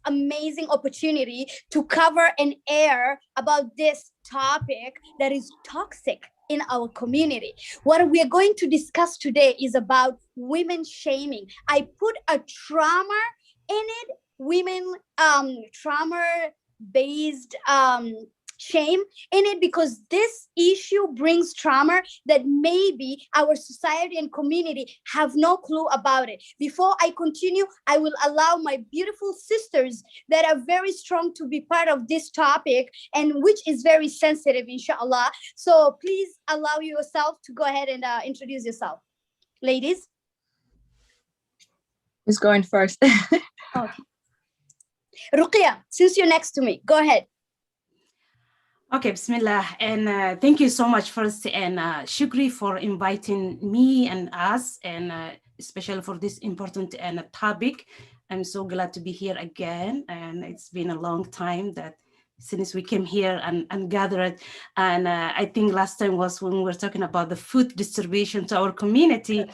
amazing opportunity to cover and air about this topic that is toxic in our community. What we are going to discuss today is about women shaming. I put a trauma in it, women trauma based shame in it, because this issue brings trauma that maybe our society and community have no clue about it. Before I continue, I will allow my beautiful sisters that are very strong to be part of this topic, and which is very sensitive, inshallah. So please allow yourself to go ahead and introduce yourself, ladies. Who's going first? Okay. Ruqya, since you're next to me, go ahead. Okay, Bismillah. And thank you so much first, and Shukri for inviting me and us, and especially for this important topic. I'm so glad to be here again. And it's been a long time that since we came here and gathered. And I think last time was when we were talking about the food distribution to our community.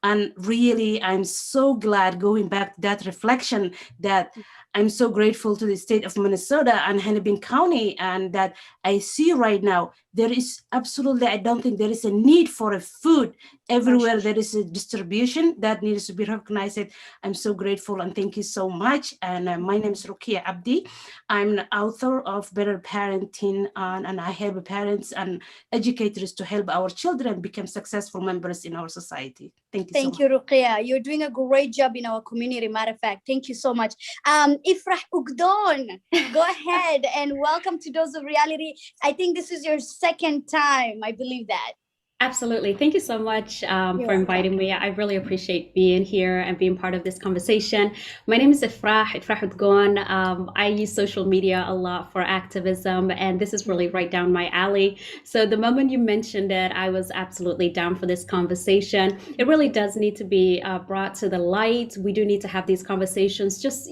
And really, I'm so glad going back to that reflection that I'm so grateful to the state of Minnesota and Hennepin County, and that I see right now, there is absolutely, I don't think there is a need for a food everywhere. There is a distribution that needs to be recognized. I'm so grateful and thank you so much. And my name is Ruqya Abdi. I'm an author of Better Parenting, and I help parents and educators to help our children become successful members in our society. Thank you. Thank you, Ruqya. You're doing a great job in our community. Matter of fact, thank you so much. Ifrah Ugdon, go ahead and welcome to Dose of Reality. I think this is your second time. I believe that. Absolutely. Thank you so much for inviting me. I really appreciate being here and being part of this conversation. My name is Ifrah Udgon. I use social media a lot for activism, and this is really right down my alley. So the moment you mentioned it, I was absolutely down for this conversation. It really does need to be brought to the light. We do need to have these conversations, just,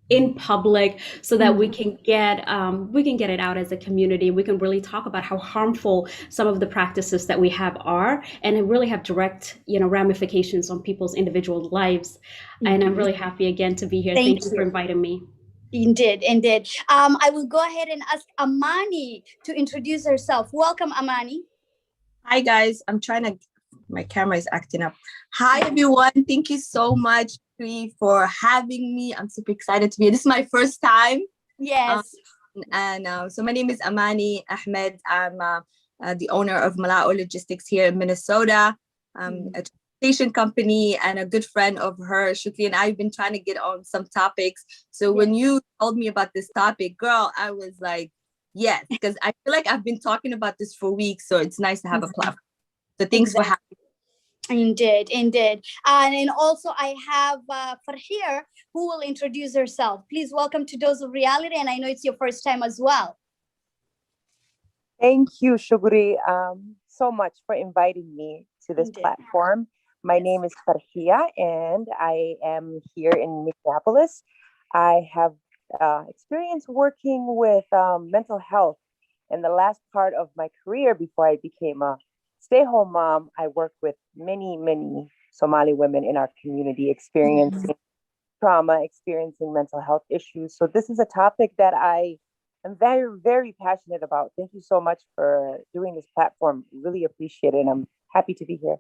in public, so that we can get it out as a community. We can really talk about how harmful some of the practices that we have are, and it really have direct, ramifications on people's individual lives. And I'm really happy again to be here. Thank you for inviting me. Indeed. I will go ahead and ask Amani to introduce herself. Welcome, Amani. Hi guys, my camera is acting up. Hi everyone, thank you so much for having me. I'm super excited to be here. This is my first time. Yes. So my name is Amani Ahmed. I'm the owner of Malao Logistics here in Minnesota, a transportation company, and a good friend of her, Shukri, and I've been trying to get on some topics. So when you told me about this topic, girl, I was like, yes, because I feel like I've been talking about this for weeks. So it's nice to have a platform. So thanks for having me. Indeed. And also I have Farhia, who will introduce herself. Please welcome to Dose of Reality. And I know it's your first time as well. Thank you, Shukri, so much for inviting me to this platform. My name is Farhia, and I am here in Minneapolis. I have experience working with mental health in the last part of my career before I became a stay-home mom. I worked with many Somali women in our community experiencing trauma, experiencing mental health issues. So this is a topic that I am very passionate about. Thank you so much for doing this platform. Really appreciate it. I'm happy to be here.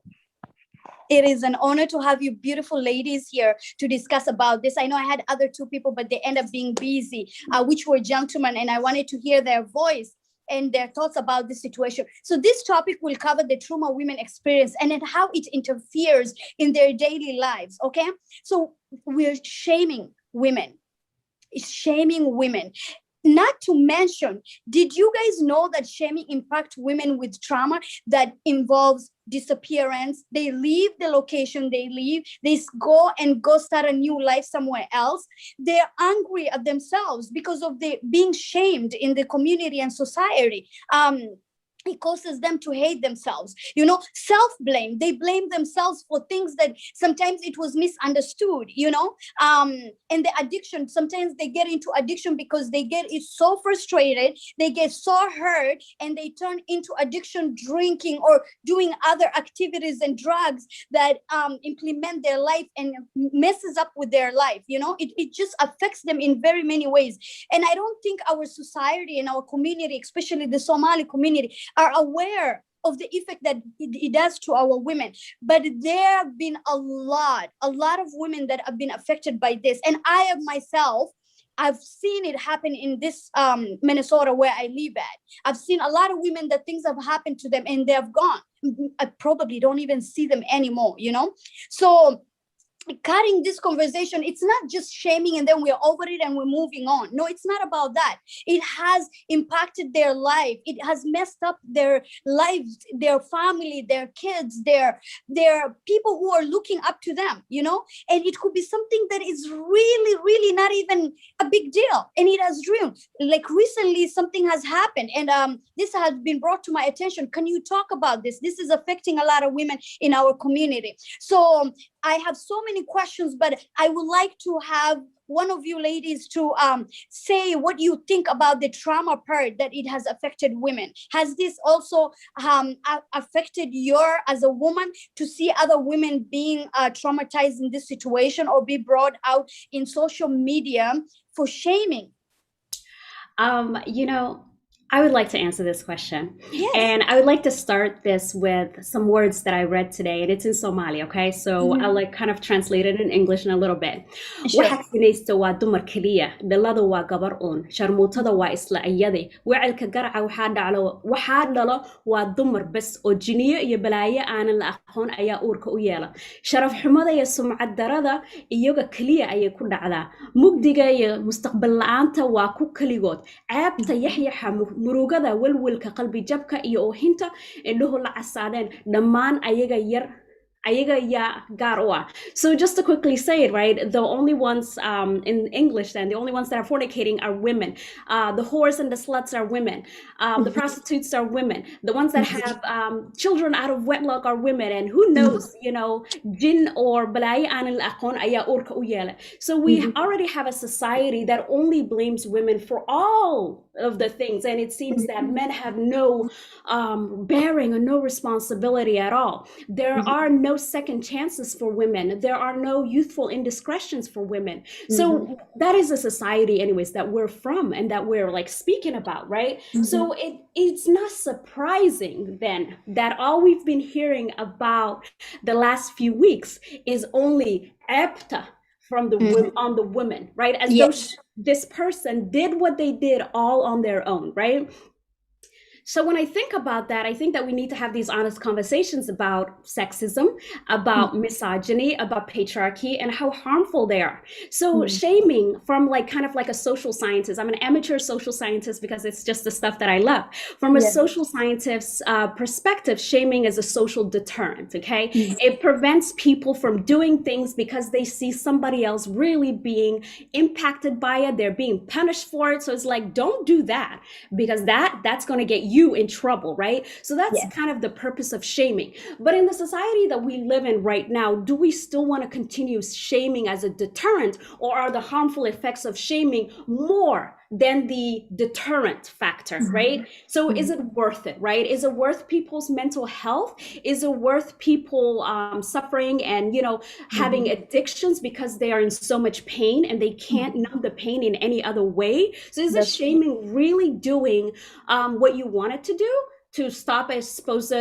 It is an honor to have you beautiful ladies here to discuss about this. I know I had other two people, but they end up being busy, which were gentlemen, and I wanted to hear their voice and their thoughts about the situation. So this topic will cover the trauma women experience and then how it interferes in their daily lives, okay? So we're shaming women. It's shaming women. Not to mention, did you guys know that shaming impacts women with trauma that involves disappearance? They leave the location they live, they go start a new life somewhere else. They're angry at themselves because of the being shamed in the community and society. it causes them to hate themselves. Self-blame. They blame themselves for things that sometimes it was misunderstood. And the addiction, sometimes they get into addiction because they get so frustrated, they get so hurt, and they turn into addiction, drinking or doing other activities and drugs that implement their life and messes up with their life. It just affects them in very many ways. And I don't think our society and our community, especially the Somali community, are aware of the effect that it does to our women. But there have been a lot of women that have been affected by this. And I have myself, I've seen it happen in this Minnesota where I live at. I've seen a lot of women that things have happened to them and they have gone. I probably don't even see them anymore, So cutting this conversation, it's not just shaming and then we're over it and we're moving on. No, it's not about that. It has impacted their life. It has messed up their lives, their family, their kids, their people who are looking up to them, and it could be something that is really, really not even a big deal. And it has ruined, like recently something has happened and this has been brought to my attention. Can you talk about this? This is affecting a lot of women in our community. So I have so many questions, but I would like to have one of you ladies to say what you think about the trauma part that it has affected women. Has this also affected your, as a woman, to see other women being traumatized in this situation or be brought out in social media for shaming? I would like to answer this question. Yes. And I would like to start this with some words that I read today, and it's in Somali, okay? So I'll kind of translate it in English in a little bit. Sure. Waxaad sinaysta waa dumar keliya, dhalada waa gabar uun, sharmuutada waa isla iyade, wicilka garaca waxaa dhalo waa dumar bes oo jiniyo iyo balaayo aanan la aqoon ayaa uurka u yeela. Sharaf xumada iyo sumcad darada iyaga keliya ayay ku dhacdaa. Mugdiga iyo mustaqbal la'aanta waa ku kaligood. Ceebta yaxyaxa murugada walwalka qalbi jabka iyo oohinta indhuhu la casaadeen dhammaan ayaga ya gaar u ah. So just to quickly say it, right, the only ones in English then, the only ones that are fornicating are women. The whores and the sluts are women. The prostitutes are women. The ones that have children out of wedlock are women. And who knows, jinn or balaya anil aqoon aya urka u yeela. So we already have a society that only blames women for all of the things. And it seems that men have no bearing or no responsibility at all. There are no second chances for women. There are no youthful indiscretions for women. So that is a society anyways that we're from and that we're like speaking about, right? So it's not surprising then that all we've been hearing about the last few weeks is only EPTA from the on the women, right? As though this person did what they did all on their own, right? So when I think about that, I think that we need to have these honest conversations about sexism, about misogyny, about patriarchy, and how harmful they are. So shaming from kind of like a social scientist, I'm an amateur social scientist because it's just the stuff that I love. From a social scientist's perspective, shaming is a social deterrent, okay? It prevents people from doing things because they see somebody else really being impacted by it. They're being punished for it. So it's like, don't do that because that's going to get you in trouble, right? So that's kind of the purpose of shaming. But in the society that we live in right now, do we still want to continue shaming as a deterrent, or are the harmful effects of shaming more than the deterrent factor, right? So is it worth it, right? Is it worth people's mental health? Is it worth people suffering and, having addictions because they are in so much pain and they can't numb the pain in any other way? So is it shaming really doing what you want it to do? To stop a supposed,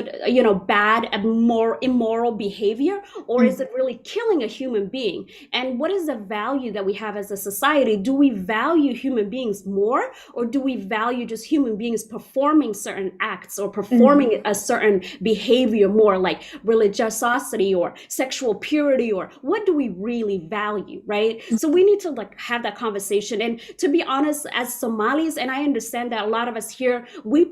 bad and more immoral behavior, or is it really killing a human being? And what is the value that we have as a society? Do we value human beings more, or do we value just human beings performing certain acts or performing a certain behavior more, like religiosity or sexual purity, or what do we really value, right? So we need to have that conversation. And to be honest, as Somalis, and I understand that a lot of us here, we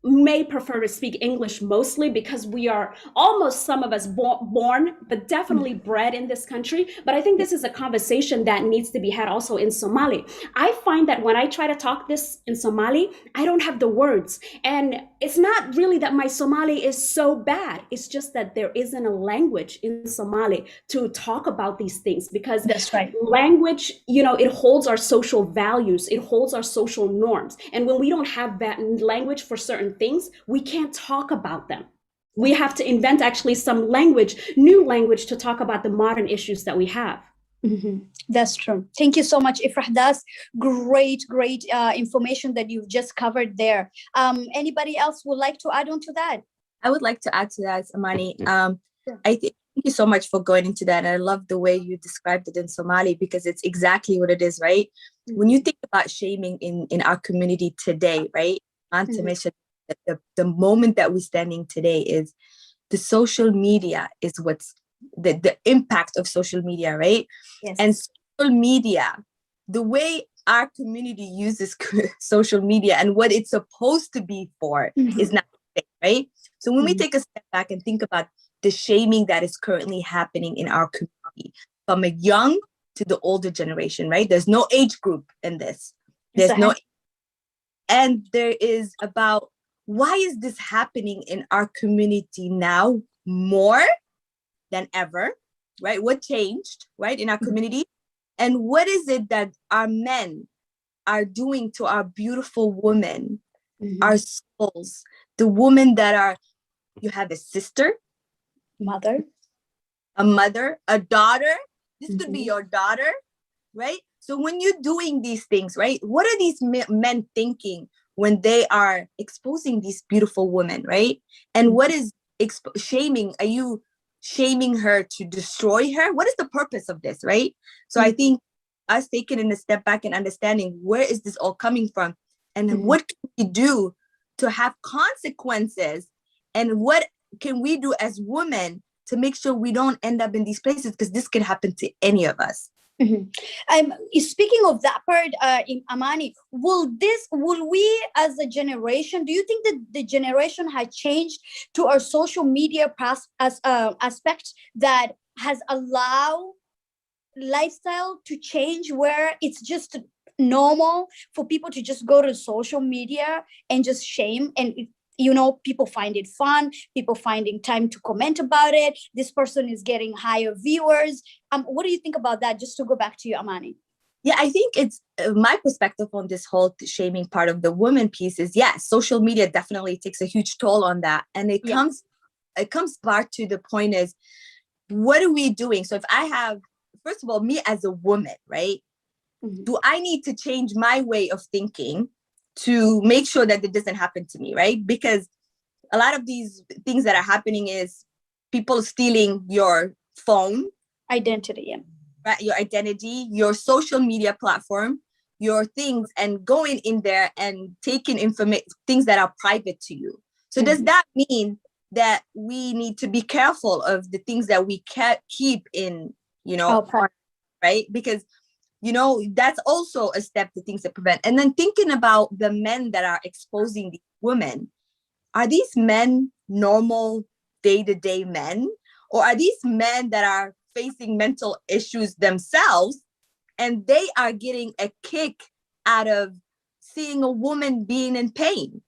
may prefer to speak English mostly because we are almost, some of us born, but definitely bred in this country. But I think this is a conversation that needs to be had also in Somali. I find that when I try to talk this in Somali, I don't have the words. And it's not really that my Somali is so bad. It's just that there isn't a language in Somali to talk about these things, because That's right. language, you know, it holds our social values, it holds our social norms. And when we don't have that language for certain things, we can't talk about them. We have to invent actually some language, new language, to talk about the modern issues that we have. That's true. Thank you so much, Ifrah. That's great information that you've just covered there. Anybody else would like to add on to that? I would like to add to that, Amani. Thank you so much for going into that. And I love the way you described it in Somali, because it's exactly what it is, right? When you think about shaming in our community today, right? The moment that we're standing today is the social media is what's the impact of social media, right? Yes. And social media, the way our community uses social media and what it's supposed to be for is not the same, right? So when we take a step back and think about the shaming that is currently happening in our community, from a young to the older generation, right? There's no age group in this. And there is about, why is this happening in our community now more than ever, right? What changed, right, in our community? And what is it that our men are doing to our beautiful women, our souls, the women that are, you have a sister, a mother, a daughter. This could be your daughter, right? So when you're doing these things, right, what are these men thinking when they are exposing these beautiful women, right? And what is shaming? Are you shaming her to destroy her? What is the purpose of this, right? So I think us taking a step back and understanding, where is this all coming from? And what can we do to have consequences? And what can we do as women to make sure we don't end up in these places? Because this could happen to any of us. Speaking of that part, Amani, will we as a generation, do you think that the generation has changed to our social media aspect that has allowed lifestyle to change, where it's just normal for people to just go to social media and just shame, and people find it fun, people finding time to comment about it, this person is getting higher viewers. What do you think about that? Just to go back to you, Amani. Yeah, I think it's my perspective on this whole shaming part of the woman piece is, yes, social media definitely takes a huge toll on that. And it comes back to the point is, what are we doing? So if I have, first of all, me as a woman, right? Do I need to change my way of thinking to make sure that it doesn't happen to me, right? Because a lot of these things that are happening is people stealing your phone. Identity, right? Your identity, your social media platform, your things, and going in there and taking things that are private to you. So does that mean that we need to be careful of the things that we keep in, right? Because that's also a step to things that prevent. And then thinking about the men that are exposing these women, are these men normal day-to-day men? Or are these men that are facing mental issues themselves, and they are getting a kick out of seeing a woman being in pain?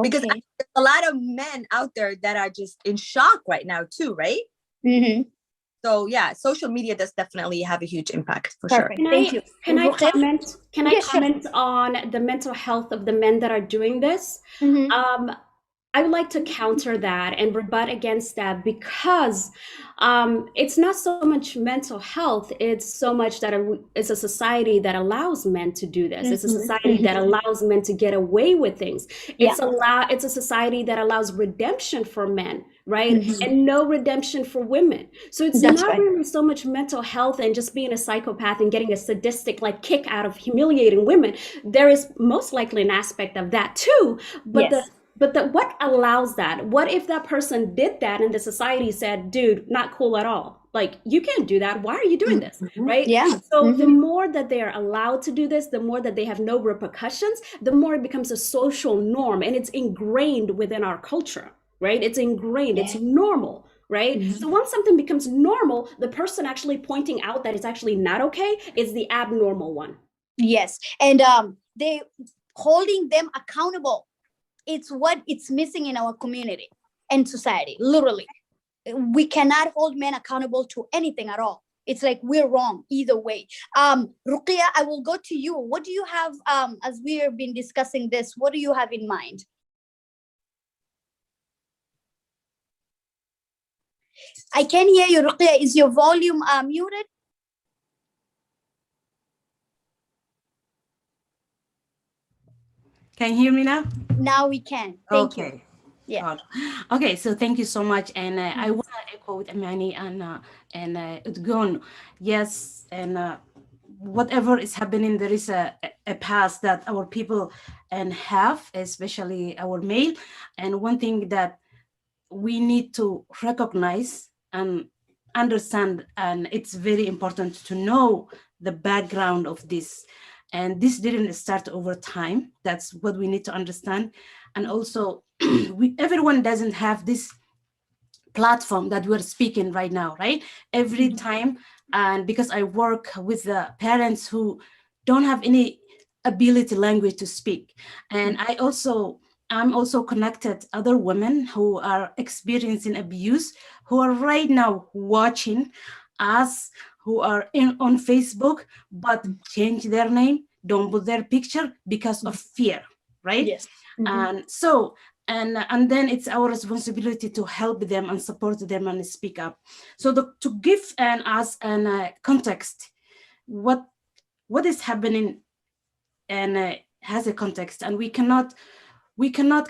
Because there's a lot of men out there that are just in shock right now too, right? So yeah, social media does definitely have a huge impact for sure. Thank you. Can I comment on the mental health of the men that are doing this? I would like to counter that and rebut against that, because it's not so much mental health, it's so much that it's a society that allows men to do this. It's a society that allows men to get away with things. It's a society that allows redemption for men, right? And no redemption for women. So it's not really so much mental health and just being a psychopath and getting a sadistic kick out of humiliating women. There is most likely an aspect of that too, but what allows that? What if that person did that and the society said, dude, not cool at all? like, you can't do that. Why are you doing this? Right? Yeah. So the more that they are allowed to do this, the more that they have no repercussions, the more it becomes a social norm, and it's ingrained within our culture, right? It's ingrained, it's normal, right? So once something becomes normal, the person actually pointing out that it's actually not okay is the abnormal one. Yes. And they holding them accountable. It's what it's missing in our community and society. Literally, we cannot hold men accountable to anything at all. It's like we're wrong either way. Ruqya, I will go to you. What do you have, as we have been discussing this, what do you have in mind? I can hear you, Ruqya. Is your volume muted? Can you hear me now? Now we can. Thank you. Yeah. Okay, so thank you so much, and I want to echo with Amani and Udgon. Yes, and whatever is happening, there is a past that our people have, especially our male, and one thing that we need to recognize and understand, and it's very important to know the background of this. And this didn't start over time. That's what we need to understand. And also, everyone doesn't have this platform that we're speaking right now, right? Every time, and because I work with the parents who don't have any ability language to speak, and I'm also connected other women who are experiencing abuse, who are right now watching us, who are on Facebook, but change their name, don't put their picture because of fear, right? Yes. And so, and then it's our responsibility to help them and support them and speak up. So to give us an context, what is happening, and has a context, and we cannot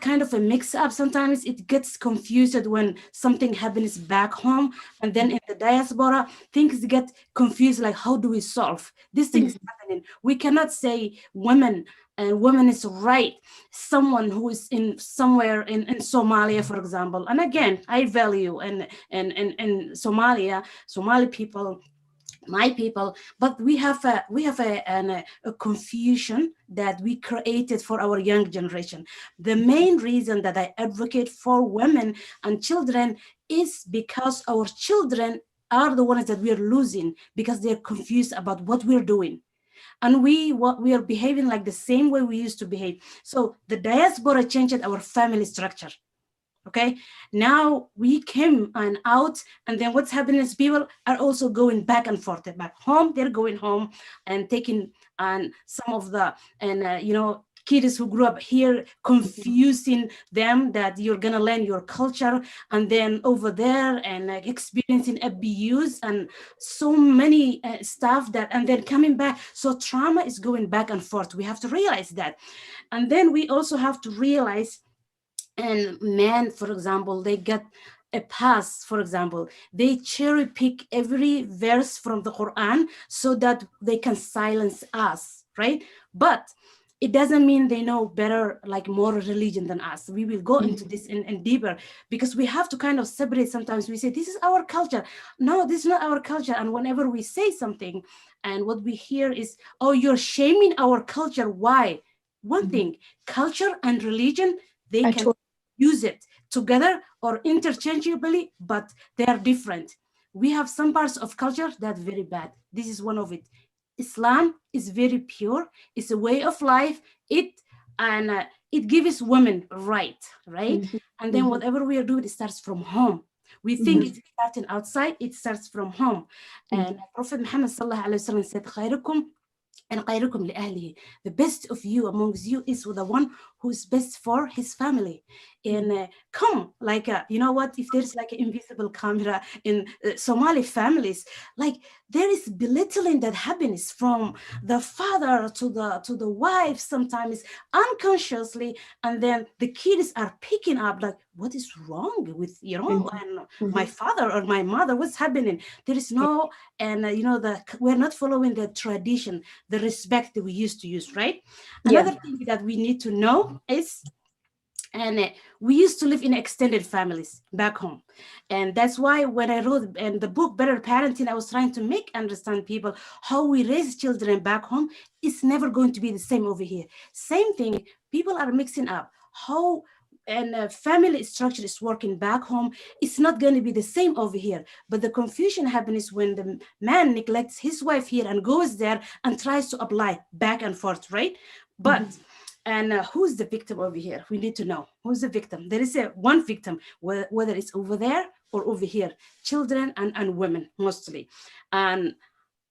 kind of mix up. Sometimes it gets confused when something happens back home, and then in the diaspora things get confused, like how do we solve these things happening? We cannot say women is right. Someone who is in somewhere in Somalia, for example, and again, I value and Somalia, Somali people, my people, but we have a confusion that we created for our young generation. The main reason that I advocate for women and children is because our children are the ones that we are losing because they're confused about what we're doing. And we are behaving like the same way we used to behave. So the diaspora changed our family structure. Okay, now we came out, and then what's happening is people are also going back and forth. Back home, they're going home and taking some of the kids who grew up here, confusing them that you're gonna learn your culture, and then over there and experiencing abuse and so many stuff that, and then coming back. So trauma is going back and forth. We have to realize that, and then we also have to realize. And men, for example, they get a pass. For example, they cherry pick every verse from the Quran so that they can silence us, right? But it doesn't mean they know better, like more religion than us. We will go into this and deeper, because we have to kind of separate. Sometimes we say, this is our culture. No, this is not our culture. And whenever we say something, and what we hear is, oh, you're shaming our culture. Why? One thing, culture and religion, they can use it together or interchangeably, but they are different. We have some parts of culture that are very bad. This is one of it. Islam is very pure. It's a way of life. It gives women right? And then whatever we are doing, it starts from home. We think it's starting outside. It starts from home. And Prophet Muhammad sallallahu alaihi wasallam said, "Khairukum and khairukum li ahlihi." The best of you amongst you is the one who is best for his family. And come, like you know what? If there's like an invisible camera in Somali families, like there is belittling that happens from the father to the wife, sometimes unconsciously, and then the kids are picking up like, what is wrong with and my father or my mother? What's happening? There is no, and we're not following the tradition, the respect that we used to use, right? Another thing that we need to know is And we used to live in extended families back home. And that's why when I wrote and the book Better Parenting, I was trying to make understand people how we raise children back home is never going to be the same over here. Same thing, people are mixing up how and family structure is working back home. It's not going to be the same over here. But the confusion happens when the man neglects his wife here and goes there and tries to apply back and forth, right? But and who's the victim over here? We need to know who's the victim. There is one victim, whether it's over there or over here, children and women mostly. And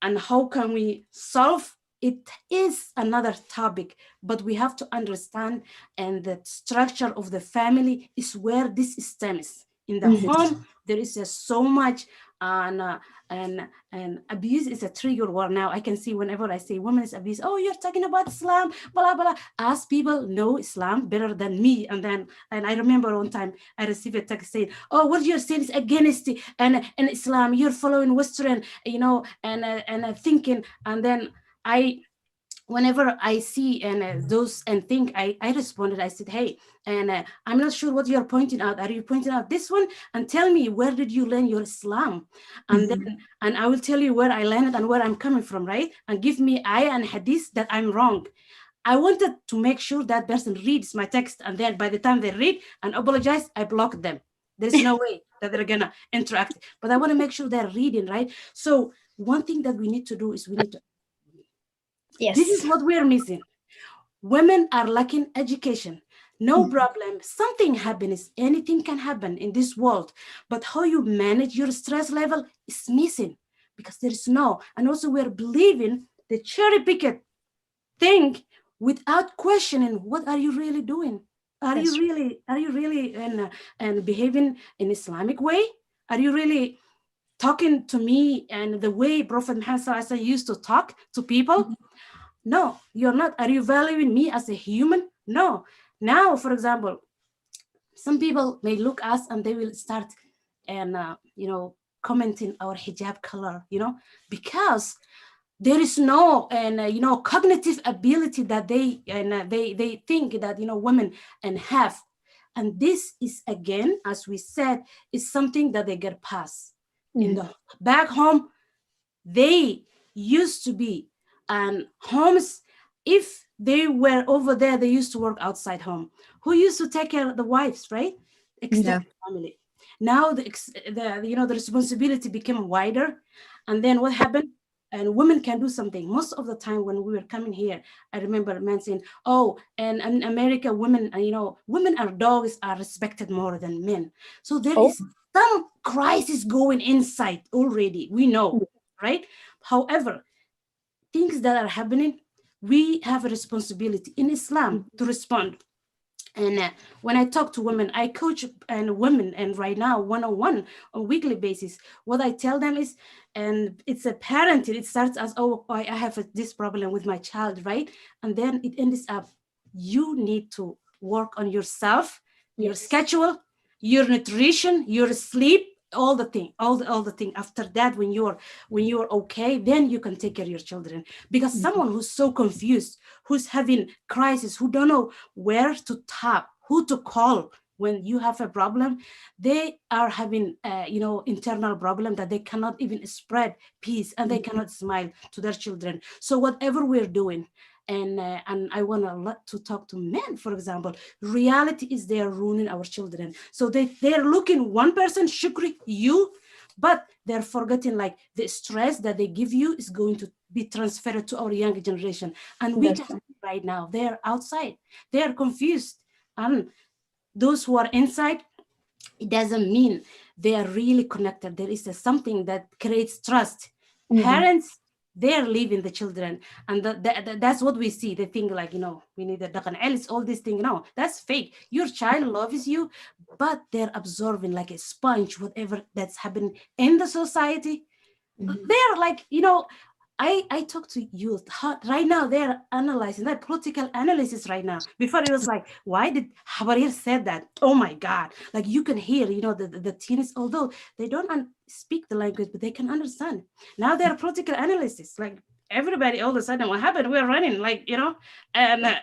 how can we solve it is another topic, but we have to understand and the structure of the family is where this stems. In the home, there is so much and abuse is a trigger word now. I can see whenever I say women's abuse, oh, you're talking about Islam, blah, blah. As people know Islam better than me. And I remember one time I received a text saying, oh, what you're saying is against and Islam, you're following Western, and thinking. And then whenever I see and those and think, I responded, I said, hey, and I'm not sure what you're pointing out. Are you pointing out this one? And tell me, where did you learn your Islam? And then, and I will tell you where I learned and where I'm coming from, right? And give me ayah and hadith that I'm wrong. I wanted to make sure that person reads my text, and then by the time they read and apologize, I block them. There's no way that they're gonna interact, but I want to make sure they're reading, right? So one thing that we need to do is we need to This is what we're missing. Women are lacking education. No problem. Something happens. Anything can happen in this world. But how you manage your stress level is missing because there is no. And also we're believing the cherry picket thing without questioning what are you really doing? Are you really and behaving in Islamic way? Are you really talking to me and the way Prophet Muhammad used to talk to people? No, you're not. Are you valuing me as a human? No. Now, for example, some people may look us and they will start and, commenting our hijab color, because there is no, cognitive ability that they think that, women and have. And this is, again, as we said, is something that they get past. In the back home, they used to be and homes, if they were over there, they used to work outside home. Who used to take care of the wives, right? Extended family. Now the responsibility became wider. And then what happened? And women can do something. Most of the time when we were coming here, I remember men saying, oh, and in America, women, women and dogs are respected more than men. So there is some crisis going inside already. We know, right? However, things that are happening, we have a responsibility in Islam to respond. And when I talk to women, I coach women, and right now, one-on-one, on a weekly basis, what I tell them is, and it's a parenting, it starts as, oh, I have this problem with my child, right? And then it ends up, you need to work on yourself, your schedule, your nutrition, your sleep, all the thing. After that, when you're okay, then you can take care of your children. Because someone who's so confused, who's having crisis, who don't know where to tap, who to call when you have a problem, they are having internal problem that they cannot even spread peace, and they cannot smile to their children. So whatever we're doing, and I want to talk to men, for example, reality is they're ruining our children. So they're looking one person, Shukri, you, but they're forgetting like the stress that they give you is going to be transferred to our younger generation. And we just right now, they're outside, they're confused. And those who are inside, it doesn't mean they are really connected. There is something that creates trust. Parents, they're leaving the children, and that's what we see. They think like, we need a dakan else, all this thing. No, that's fake. Your child loves you, but they're absorbing like a sponge whatever that's happening in the society. They're like, I talk to youth right now. They're analyzing that political analysis right now. Before it was like, why did Habarir said that? Oh my God! Like you can hear, the teens, although they don't speak the language, but they can understand. Now they're political analysis. Like everybody, all of a sudden, what happened? We're running like and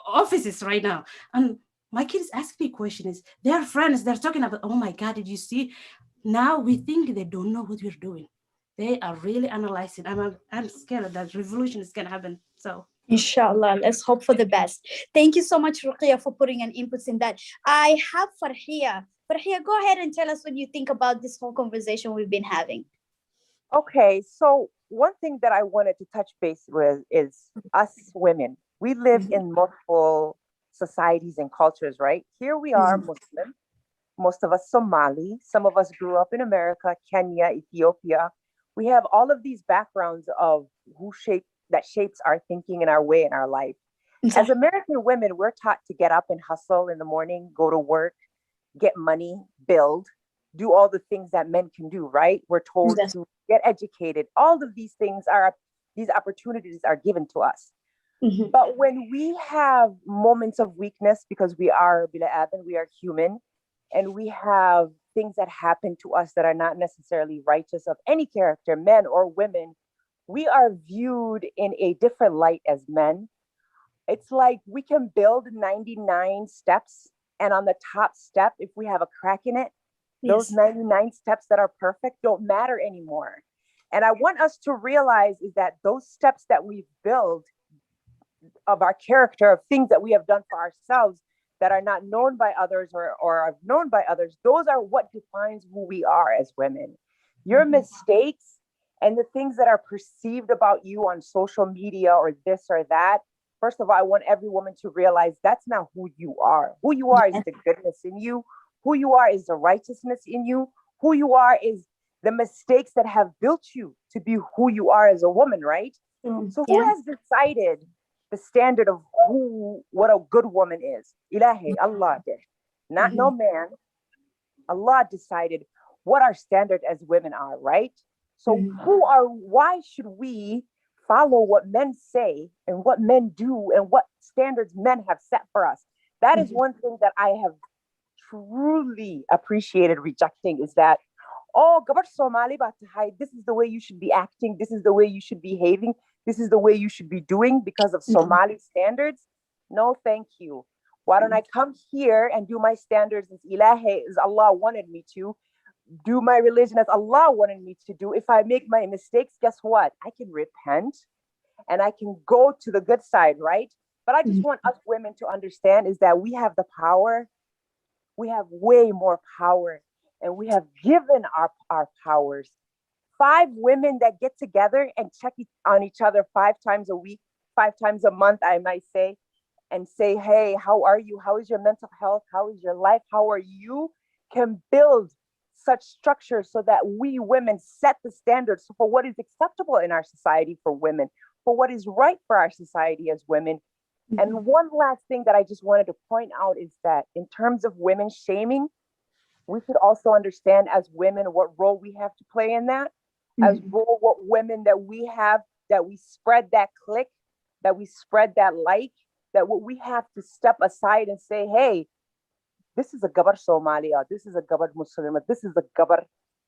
offices right now, and my kids ask me questions. Their friends, they're talking about, oh my God, did you see? Now we think they don't know what we're doing. They are really analyzing. I'm scared that revolution is gonna happen. So Inshallah, let's hope for the best. Thank you so much, Ruqya, for putting an input in that. I have Farhia. Farhia, go ahead and tell us what you think about this whole conversation we've been having. Okay, so one thing that I wanted to touch base with is us women. We live in multiple societies and cultures, right? Here we are Muslim, most of us Somali, some of us grew up in America, Kenya, Ethiopia. We have all of these backgrounds of that shapes our thinking and our way in our life. As American women, we're taught to get up and hustle in the morning, go to work, get money, build, do all the things that men can do, right? We're told to get educated. All of these things these opportunities are given to us. But when we have moments of weakness, because we are bila Adam, we are human, and we have things that happen to us that are not necessarily righteous of any character, men or women, we are viewed in a different light as men. It's like we can build 99 steps, and on the top step, if we have a crack in it, those 99 steps that are perfect don't matter anymore. And I want us to realize is that those steps that we've built of our character, of things that we have done for ourselves that are not known by others or are known by others, those are what defines who we are as women. Your mistakes and the things that are perceived about you on social media or this or that, first of all, I want every woman to realize that's not who you are. Who you are is the goodness in you. Who you are is the righteousness in you. Who you are is the mistakes that have built you to be who you are as a woman, right? So who has decided the standard of what a good woman is? Ilahi, Allah did. Not no man. Allah decided what our standard as women are, right? So why should we follow what men say and what men do and what standards men have set for us? That is one thing that I have truly appreciated rejecting, is that, oh, gabar Somali ba tahay, this is the way you should be acting, this is the way you should be behaving, this is the way you should be doing because of Somali standards. No, thank you. Why don't I come here and do my standards as Ilahi, as Allah wanted me to, do my religion as Allah wanted me to do. If I make my mistakes, guess what? I can repent and I can go to the good side, right? But I just want us women to understand is that we have the power. We have way more power, and we have given our powers. 5 women that get together and check on each other 5 times a week, 5 times a month, I might say, and say, hey, how are you? How is your mental health? How is your life? How are you? Can build such structure so that we women set the standards for what is acceptable in our society for women, for what is right for our society as women. And one last thing that I just wanted to point out is that in terms of women shaming, we should also understand as women what role we have to play in that, as role what women that we have, that we spread that click, that we spread that like, that what we have to step aside and say, hey, this is a gabar Somali, or this is a gabar Muslim, or this is a gabar.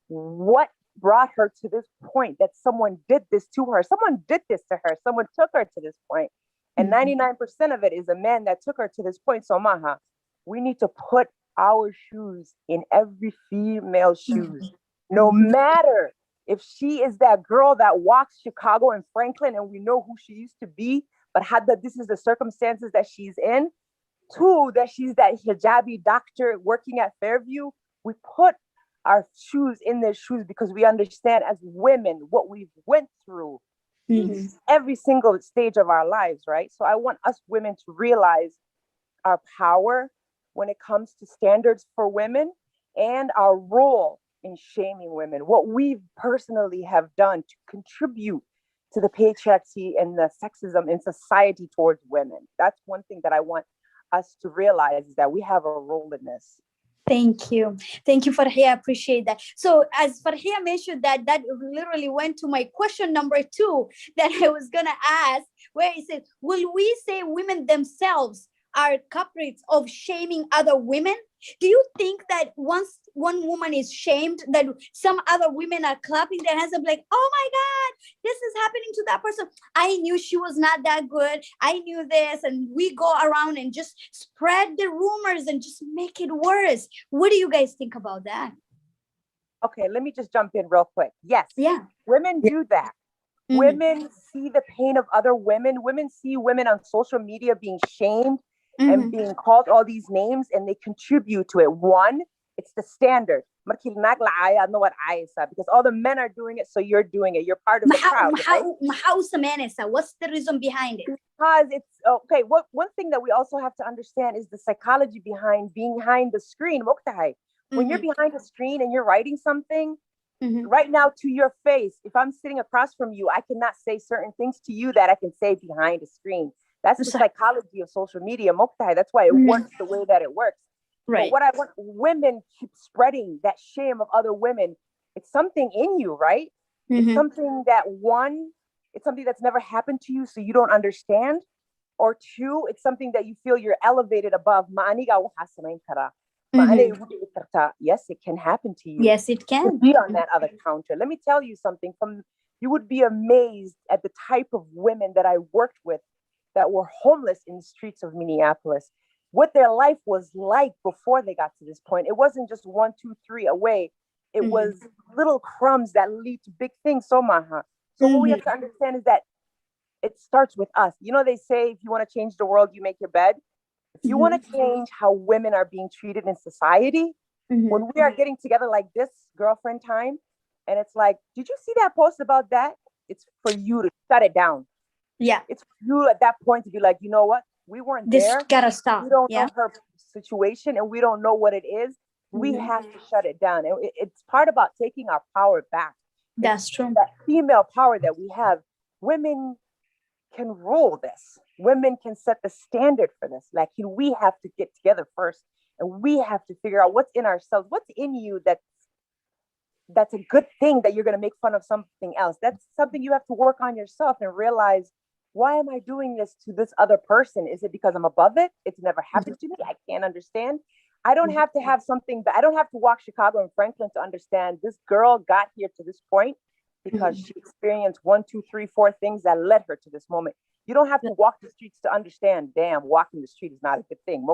What brought her to this point that someone did this to her? Someone did this to her. Someone took her to this point. And 99% of it is a man that took her to this point. So Maha, we need to put our shoes in every female's shoes. No matter if she is that girl that walks Chicago and Franklin and we know who she used to be, but this is the circumstances that she's in. 2, that she's that hijabi doctor working at Fairview. We put our shoes in their shoes because we understand as women what we've went through every single stage of our lives, right? So I want us women to realize our power when it comes to standards for women and our role in shaming women, what we personally have done to contribute to the patriarchy and the sexism in society towards women. That's one thing that I want us to realize, is that we have a role in this. Thank you, Farhia. I appreciate that. So as Farhia mentioned, that literally went to my question number 2 that I was gonna ask, where it says, will we say women themselves are culprits of shaming other women? Do you think that once one woman is shamed, that some other women are clapping their hands and like, oh my God, this is happening to that person. I knew she was not that good. I knew this. And we go around and just spread the rumors and just make it worse. What do you guys think about that? Okay, let me just jump in real quick. Yes. Yeah. Women do that. Mhm. Women see the pain of other women. Women see women on social media being shamed and being called all these names, and they contribute to it. One, it's the standard. Because all the men are doing it, so you're doing it. You're part of the crowd, right? What's the reason behind it? Because it's okay. One thing that we also have to understand is the psychology behind the screen. When you're behind a screen and you're writing something, right now to your face, if I'm sitting across from you, I cannot say certain things to you that I can say behind a screen. That's the psychology of social media. That's why it works the way that it works. Right. But what I want, women keep spreading that shame of other women. It's something in you, right? It's something that it's something that's never happened to you, so you don't understand. Or two, it's something that you feel you're elevated above. Yes, it can happen to you. Yes, it can. Be on that other counter. Let me tell you something. You would be amazed at the type of women that I worked with that were homeless in the streets of Minneapolis, what their life was like before they got to this point. It wasn't just 1, 2, 3 away. It was little crumbs that lead to big things. So what we have to understand is that it starts with us. You know, they say, if you want to change the world, you make your bed. If you want to change how women are being treated in society, when we are getting together like this, girlfriend time, and it's like, did you see that post about that? It's for you to shut it down. Yeah. It's for you at that point to be like, you know what? We weren't there. This gotta stop. We don't know her situation and we don't know what it is. We have to shut it down. And it's part about taking our power back. That's true. That female power that we have. Women can rule this. Women can set the standard for this. Like, we have to get together first, and we have to figure out what's in ourselves, what's in you that's a good thing that you're going to make fun of something else. That's something you have to work on yourself and realize, why am I doing this to this other person? Is it because I'm above it? It's never happened to me. I can't understand. I don't have to have something, but I don't have to walk Chicago and Franklin to understand this girl got here to this point because she experienced 1, 2, 3, 4 things that led her to this moment. You don't have to walk the streets to understand, damn, walking the street is not a good thing.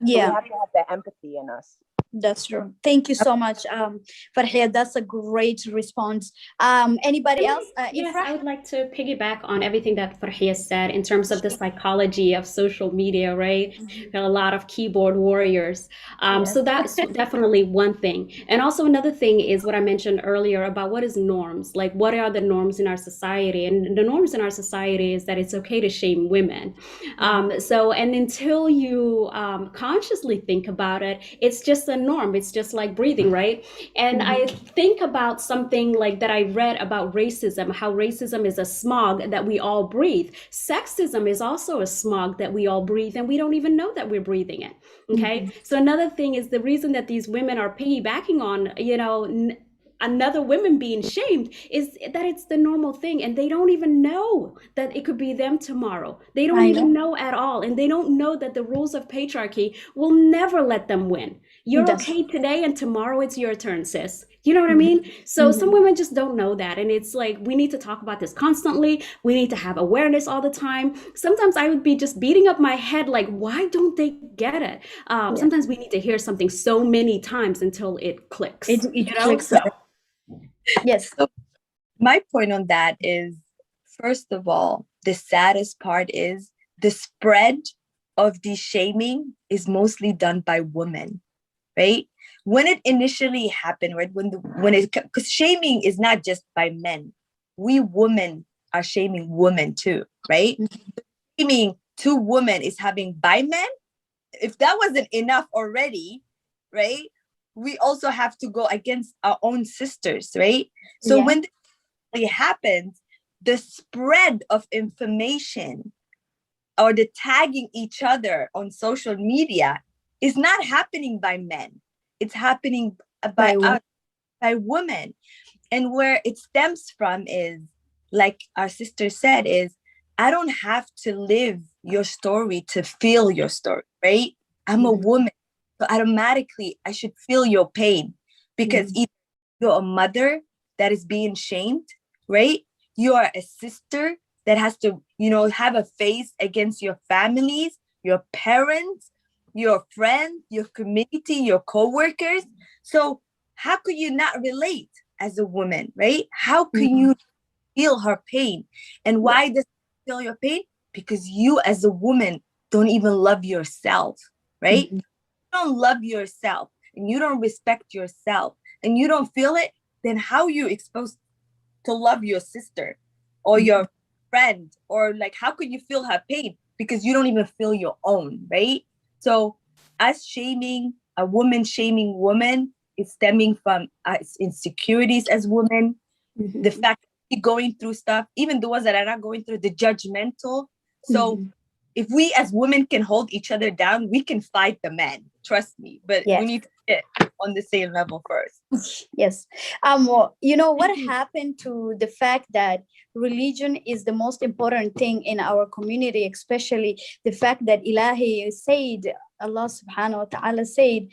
Yeah. So we have to have that empathy in us. That's true. Thank you so much, Farhia. That's a great response. Anybody else? Yes, I would like to piggyback on everything that Farhia said in terms of the psychology of social media, right? There are a lot of keyboard warriors. So that's definitely one thing. And also another thing is what I mentioned earlier about what is norms, like what are the norms in our society? And the norms in our society is that it's okay to shame women. And until you consciously think about it, it's just a norm. It's just like breathing, right? And I think about something like that I read about racism, how racism is a smog that we all breathe. Sexism is also a smog that we all breathe, and we don't even know that we're breathing it. Okay. So another thing is the reason that these women are piggybacking on, another women being shamed is that it's the normal thing, and they don't even know that it could be them tomorrow. They don't even know at all, and they don't know that the rules of patriarchy will never let them win. You're okay today, and tomorrow it's your turn, sis. You know what I mean? So some women just don't know that, and it's like we need to talk about this constantly. We need to have awareness all the time. Sometimes I would be just beating up my head like, why don't they get it? Sometimes we need to hear something so many times until it clicks. It clicks. Yes. So my point on that is, first of all, the saddest part is the spread of the shaming is mostly done by women, right? When it initially happened, right? Because shaming is not just by men. We women are shaming women too, right? Shaming to women is having by men. If that wasn't enough already, right? We also have to go against our own sisters, right? So when it happens, the spread of information or the tagging each other on social media is not happening by men. It's happening by women. And where it stems from is, like our sister said, is I don't have to live your story to feel your story, right? I'm a woman, so automatically I should feel your pain, because either you're a mother that is being shamed, right? You are a sister that has to, have a face against your families, your parents, your friends, your community, your co-workers. So how could you not relate as a woman, right? How can you feel her pain? And why does it feel your pain? Because you as a woman don't even love yourself, right? You don't love yourself and you don't respect yourself and you don't feel it, then how are you exposed to love your sister or your friend? Or like, how could you feel her pain? Because you don't even feel your own, right? So us shaming a woman, shaming woman is stemming from us insecurities as women, the fact that we're going through stuff, even the ones that are not going through, the judgmental. So if we as women can hold each other down, we can fight the men. Trust me. But we need to get on the same level first. Yes. What happened to the fact that religion is the most important thing in our community, especially the fact that Ilahi said, Allah subhanahu wa ta'ala said,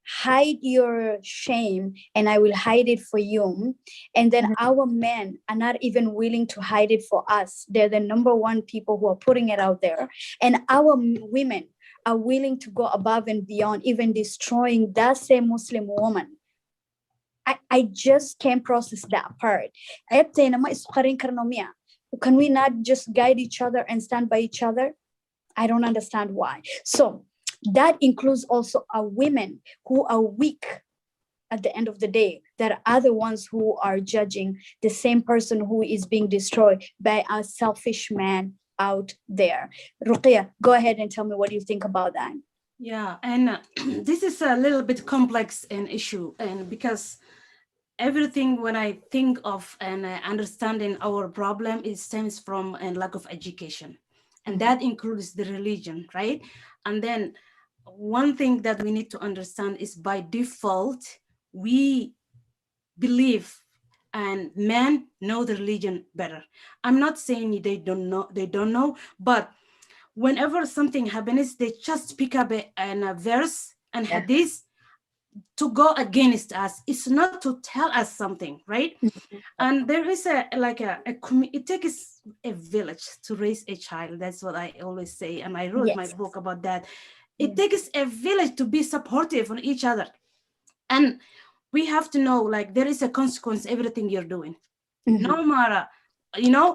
hide your shame and I will hide it for you. And then our men are not even willing to hide it for us. They're the number one people who are putting it out there. And our women are willing to go above and beyond, even destroying that same Muslim woman. I just can't process that part. Can we not just guide each other and stand by each other? I don't understand why. So that includes also our women who are weak at the end of the day, that are the ones who are judging the same person who is being destroyed by a selfish man out there. Ruqya, go ahead and tell me what you think about that. Yeah, and this is a little bit complex an issue, and because everything when I think of and understanding our problem, it stems from a lack of education, and that includes the religion, right? And then one thing that we need to understand is by default, we believe and men know the religion better. I'm not saying they don't know, but whenever something happens, they just pick up a verse and hadith to go against us. It's not to tell us something, right? And there is it takes a village to raise a child. That's what I always say, and I wrote my book about that. It takes a village to be supportive on each other, and we have to know, like, there is a consequence everything you're doing. No matter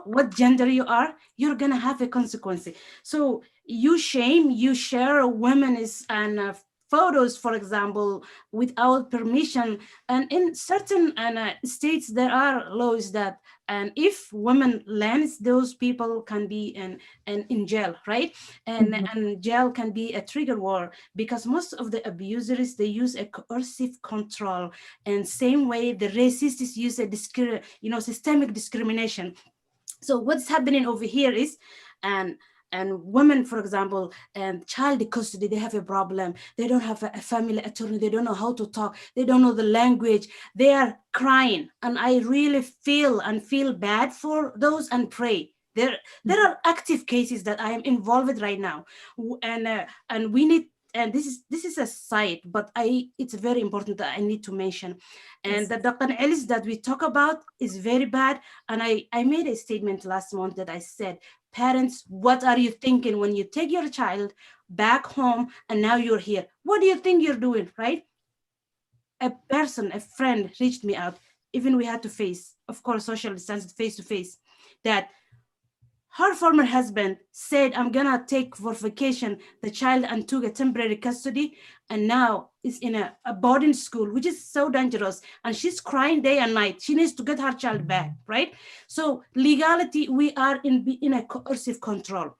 what gender you are, you're gonna have a consequence. So you share women and photos, for example, without permission, and in certain states there are laws that, and if women lands, those people can be in jail, right? And jail can be a trigger word, because most of the abusers, they use a coercive control, and same way the racists use a systemic discrimination. So what's happening over here is, and women, for example, and child custody, they have a problem. They don't have a family attorney. They don't know how to talk. They don't know the language. They are crying. And I really feel bad for those and pray. There are active cases that I am involved right now. And we need, and this is a site, but it's very important that I need to mention. And the Daqan that we talk about is very bad. And I made a statement last month that I said, parents, what are you thinking when you take your child back home and now you're here? What do you think you're doing, right? A friend reached me out, even we had to face, of course, social distance, face to face, that her former husband said, I'm gonna take for vacation the child, and took a temporary custody, and now is in a boarding school, which is so dangerous. And she's crying day and night. She needs to get her child back, right? So legality, we are in a coercive control.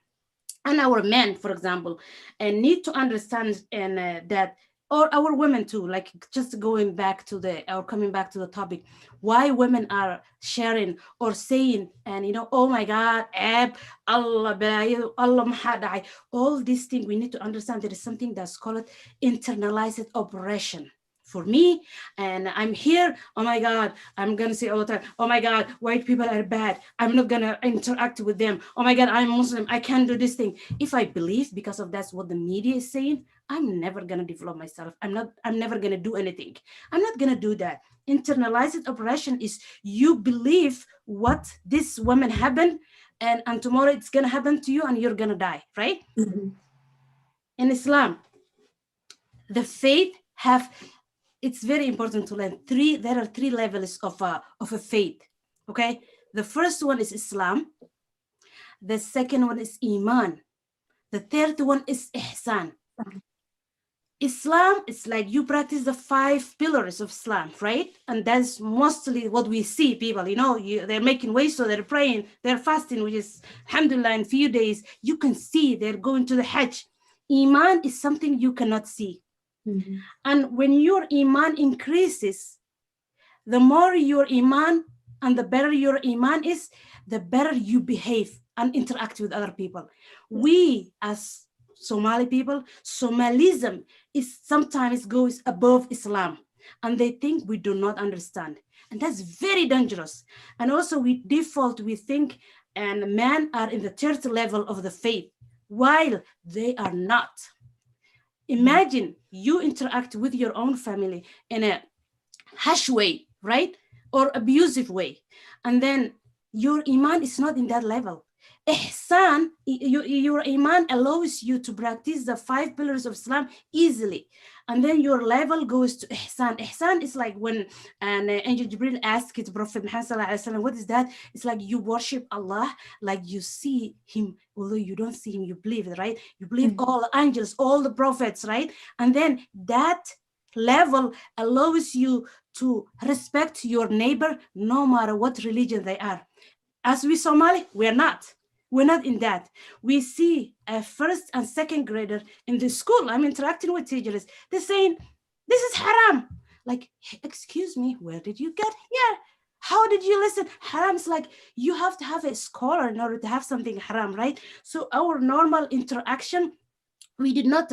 And our men, for example, need to understand that, or our women too, like just coming back to the topic, why women are sharing or saying, and oh my God, Allah, all these things, we need to understand there is something that's called internalized oppression for me, and I'm here. Oh my God, I'm gonna say all the time, oh my God, white people are bad, I'm not gonna interact with them. Oh my God, I'm Muslim, I can't do this thing. If I believe because of that's what the media is saying, I'm never gonna develop myself. I'm never gonna do anything. I'm not gonna do that. Internalized oppression is you believe what this woman happened, and tomorrow it's gonna happen to you and you're gonna die, right? In Islam, the faith have, it's very important to learn there are three levels of a faith. Okay, the first one is Islam, the second one is Iman, the third one is Ihsan. Islam is like you practice the 5 pillars of Islam, right? And that's mostly what we see people, they're making ways, so they're praying, they're fasting, which is alhamdulillah in few days you can see they're going to the Hajj. Iman is something you cannot see. And when your Iman increases, the more your Iman and the better your Iman is, the better you behave and interact with other people. We as Somali people, Somalism is sometimes goes above Islam, and they think we do not understand. And that's very dangerous. And also we think and men are in the third level of the faith, while they are not. Imagine you interact with your own family in a harsh way, right? Or abusive way. And then your Iman is not in that level. Ihsan, your Iman allows you to practice the 5 pillars of Islam easily. And then your level goes to Ihsan. Ihsan is like when Angel Jibril asked Prophet Muhammad, what is that? It's like you worship Allah, like you see him, although you don't see him, you believe it, right? You believe all angels, all the prophets, right? And then that level allows you to respect your neighbor no matter what religion they are. As we Somali, we're not in that. We see a first and second grader in the school, I'm interacting with teachers, they're saying, this is haram. Like, excuse me, where did you get here? How did you listen? Haram is like, you have to have a scholar in order to have something haram, right? So our normal interaction, we did not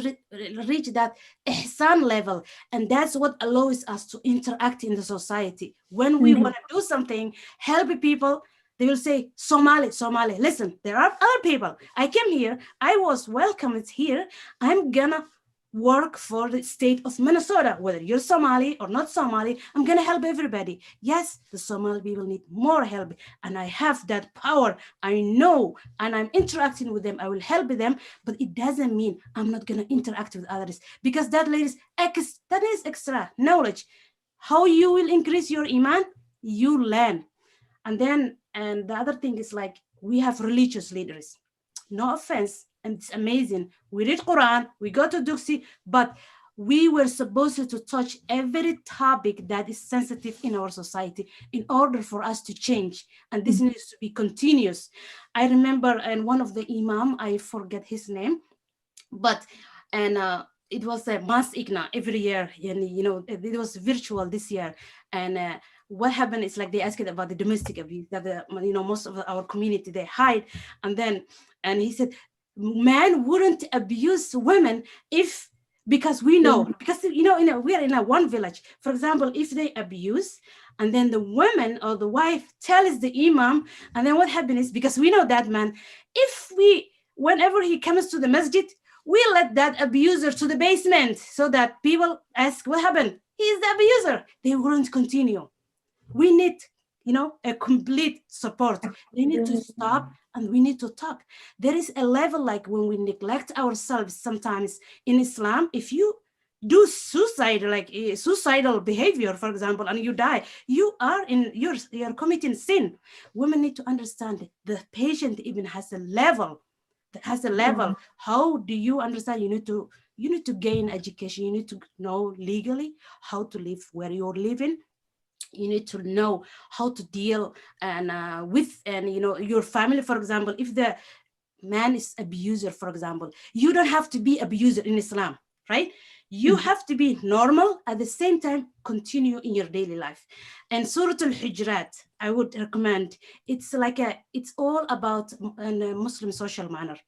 reach that ihsan level, and that's what allows us to interact in the society. When we want to do something, help people, they will say, Somali, listen, there are other people. I came here, I was welcomed here, I'm gonna work for the state of Minnesota, whether you're Somali or not Somali, I'm gonna help everybody. Yes, the Somali people need more help, and I have that power, I know, and I'm interacting with them, I will help them, but it doesn't mean I'm not gonna interact with others, because that is extra knowledge. How you will increase your Iman? You learn. And the other thing is, like, we have religious leaders, no offense, and it's amazing. We read Quran, we go to Duxi, but we were supposed to touch every topic that is sensitive in our society in order for us to change. And this needs to be continuous. I remember, and one of the imam, I forget his name, but, it was a mass igna every year, and it was virtual this year. And what happened is, like, they asked about the domestic abuse that most of our community, they hide. And he said, men wouldn't abuse women because we know, because we are in a one village. For example, if they abuse, and then the woman or the wife tells the imam, and then what happens is, because we know that man, whenever he comes to the masjid, we let that abuser to the basement, so that people ask, what happened? He is the abuser. They won't continue. We need, a complete support. They need to stop, and we need to talk. There is a level, like, when we neglect ourselves sometimes in Islam, if you do suicide, like suicidal behavior, for example, and you die, you're committing sin. Women need to understand the patient even has a level. How do you understand? You need to gain education. You need to know legally how to live where you're living. You need to know how to deal with your family. For example, if the man is abuser, for example, you don't have to be abuser in Islam, right? You have to be normal, at the same time continue in your daily life. And Surah Al-Hujurat, I would recommend. It's all about a Muslim social manner.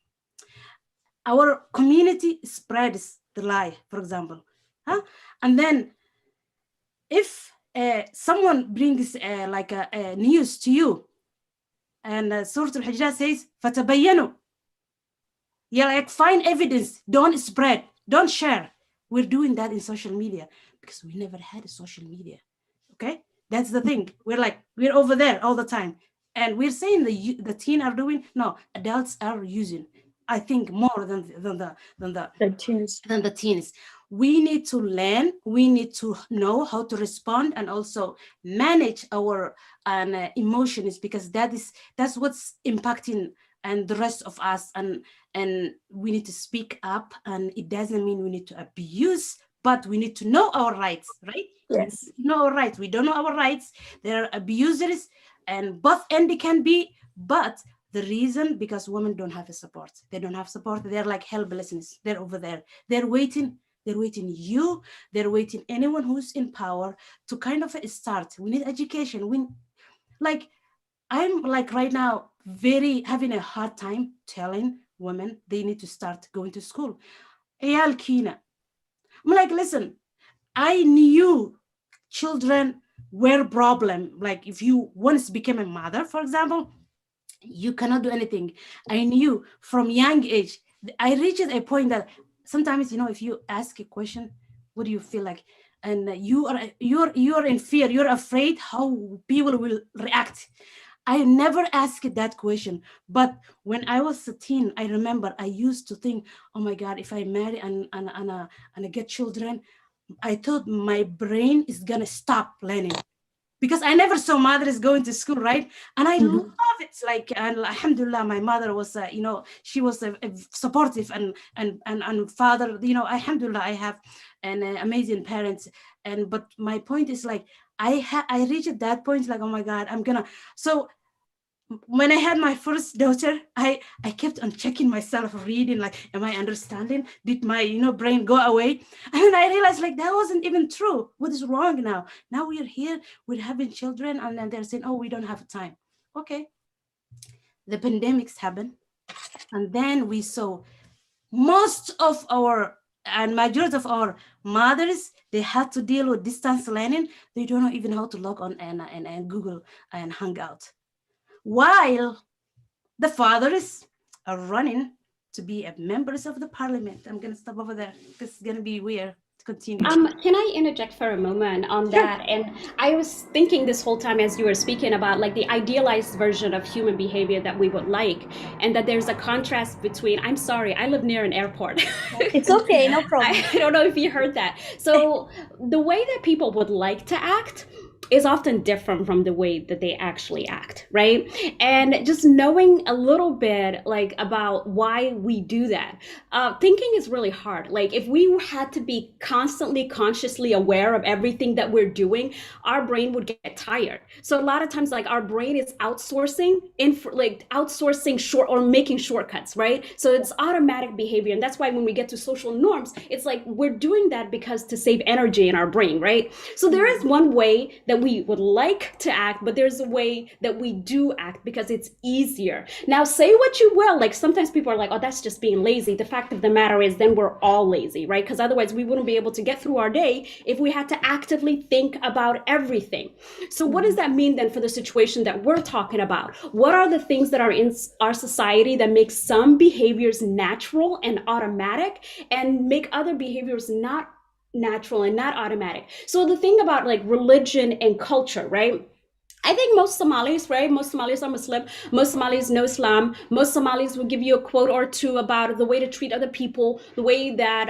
Our community spreads the lie, for example, and then if someone brings like a news to you, and Surah Al-Hijrat says, فَتَبَيَّنُوا. Yeah, like find evidence, don't spread, don't share. We're doing that in social media because we never had a social media. Okay, that's the thing. We're over there all the time, and we're saying the teen are doing. No, adults are using. I think more than the teens. We need to learn. We need to know how to respond and also manage our emotions, because that's what's impacting and the rest of us. And we need to speak up. And it doesn't mean we need to abuse, but we need to know our rights, right? Yes. No rights. We don't know our rights. There are abusers, and both end can be, but the reason, because women don't have a support. They don't have support. They're like helplessness. They're over there. They're waiting you. They're waiting anyone who's in power to kind of start. We need education. I'm like right now having a hard time telling women they need to start going to school. Eyal Kina. I'm like, listen, I knew children were problem. Like if you once became a mother, for example, you cannot do anything. I knew from young age. I reached a point that sometimes, if you ask a question, what do you feel like? And you're in fear. You're afraid how people will react. I never asked that question. But when I was a teen, I remember I used to think, oh my God, if I marry and I get children, I thought my brain is gonna stop learning, because I never saw mothers going to school, right? And I love it. Like, and alhamdulillah, my mother was, she was a supportive and father, alhamdulillah, I have an amazing parents. But my point is like, I reached that point, like, oh my God, so when I had my first daughter, I kept on checking myself, reading, like, am I understanding? Did my, brain go away? And then I realized, like, that wasn't even true. What is wrong now? Now we're here, we're having children, and then they're saying, oh, we don't have time. Okay. The pandemics happened. And then we saw most of and majority of our mothers, they had to deal with distance learning. They don't know even how to log on and Google and Hangout. While the fathers are running to be members of the parliament. I'm going to stop over there. This is going to be weird to continue. Can I interject for a moment on that? And I was thinking this whole time as you were speaking about like the idealized version of human behavior that we would like, and that there's a contrast between, I'm sorry, I live near an airport. It's okay, no problem. I don't know if you heard that. So the way that people would like to act is often different from the way that they actually act, right? And just knowing a little bit like about why we do that, thinking is really hard. Like if we had to be constantly consciously aware of everything that we're doing, our brain would get tired. So a lot of times like our brain is outsourcing short or making shortcuts, right? So it's automatic behavior. And that's why when we get to social norms, it's like we're doing that because to save energy in our brain, right? So there is one way that we would like to act, but there's a way that we do act because it's easier. Now, say what you will, like sometimes people are like, oh, that's just being lazy. The fact of the matter is then we're all lazy, right? Because otherwise we wouldn't be able to get through our day if we had to actively think about everything. So what does that mean then for the situation that we're talking about? What are the things that are in our society that make some behaviors natural and automatic and make other behaviors not natural and not automatic? So the thing about like religion and culture, right? I think most Somalis, right? Most Somalis are Muslim. Most Somalis know Islam. Most Somalis will give you a quote or two about the way to treat other people, the way that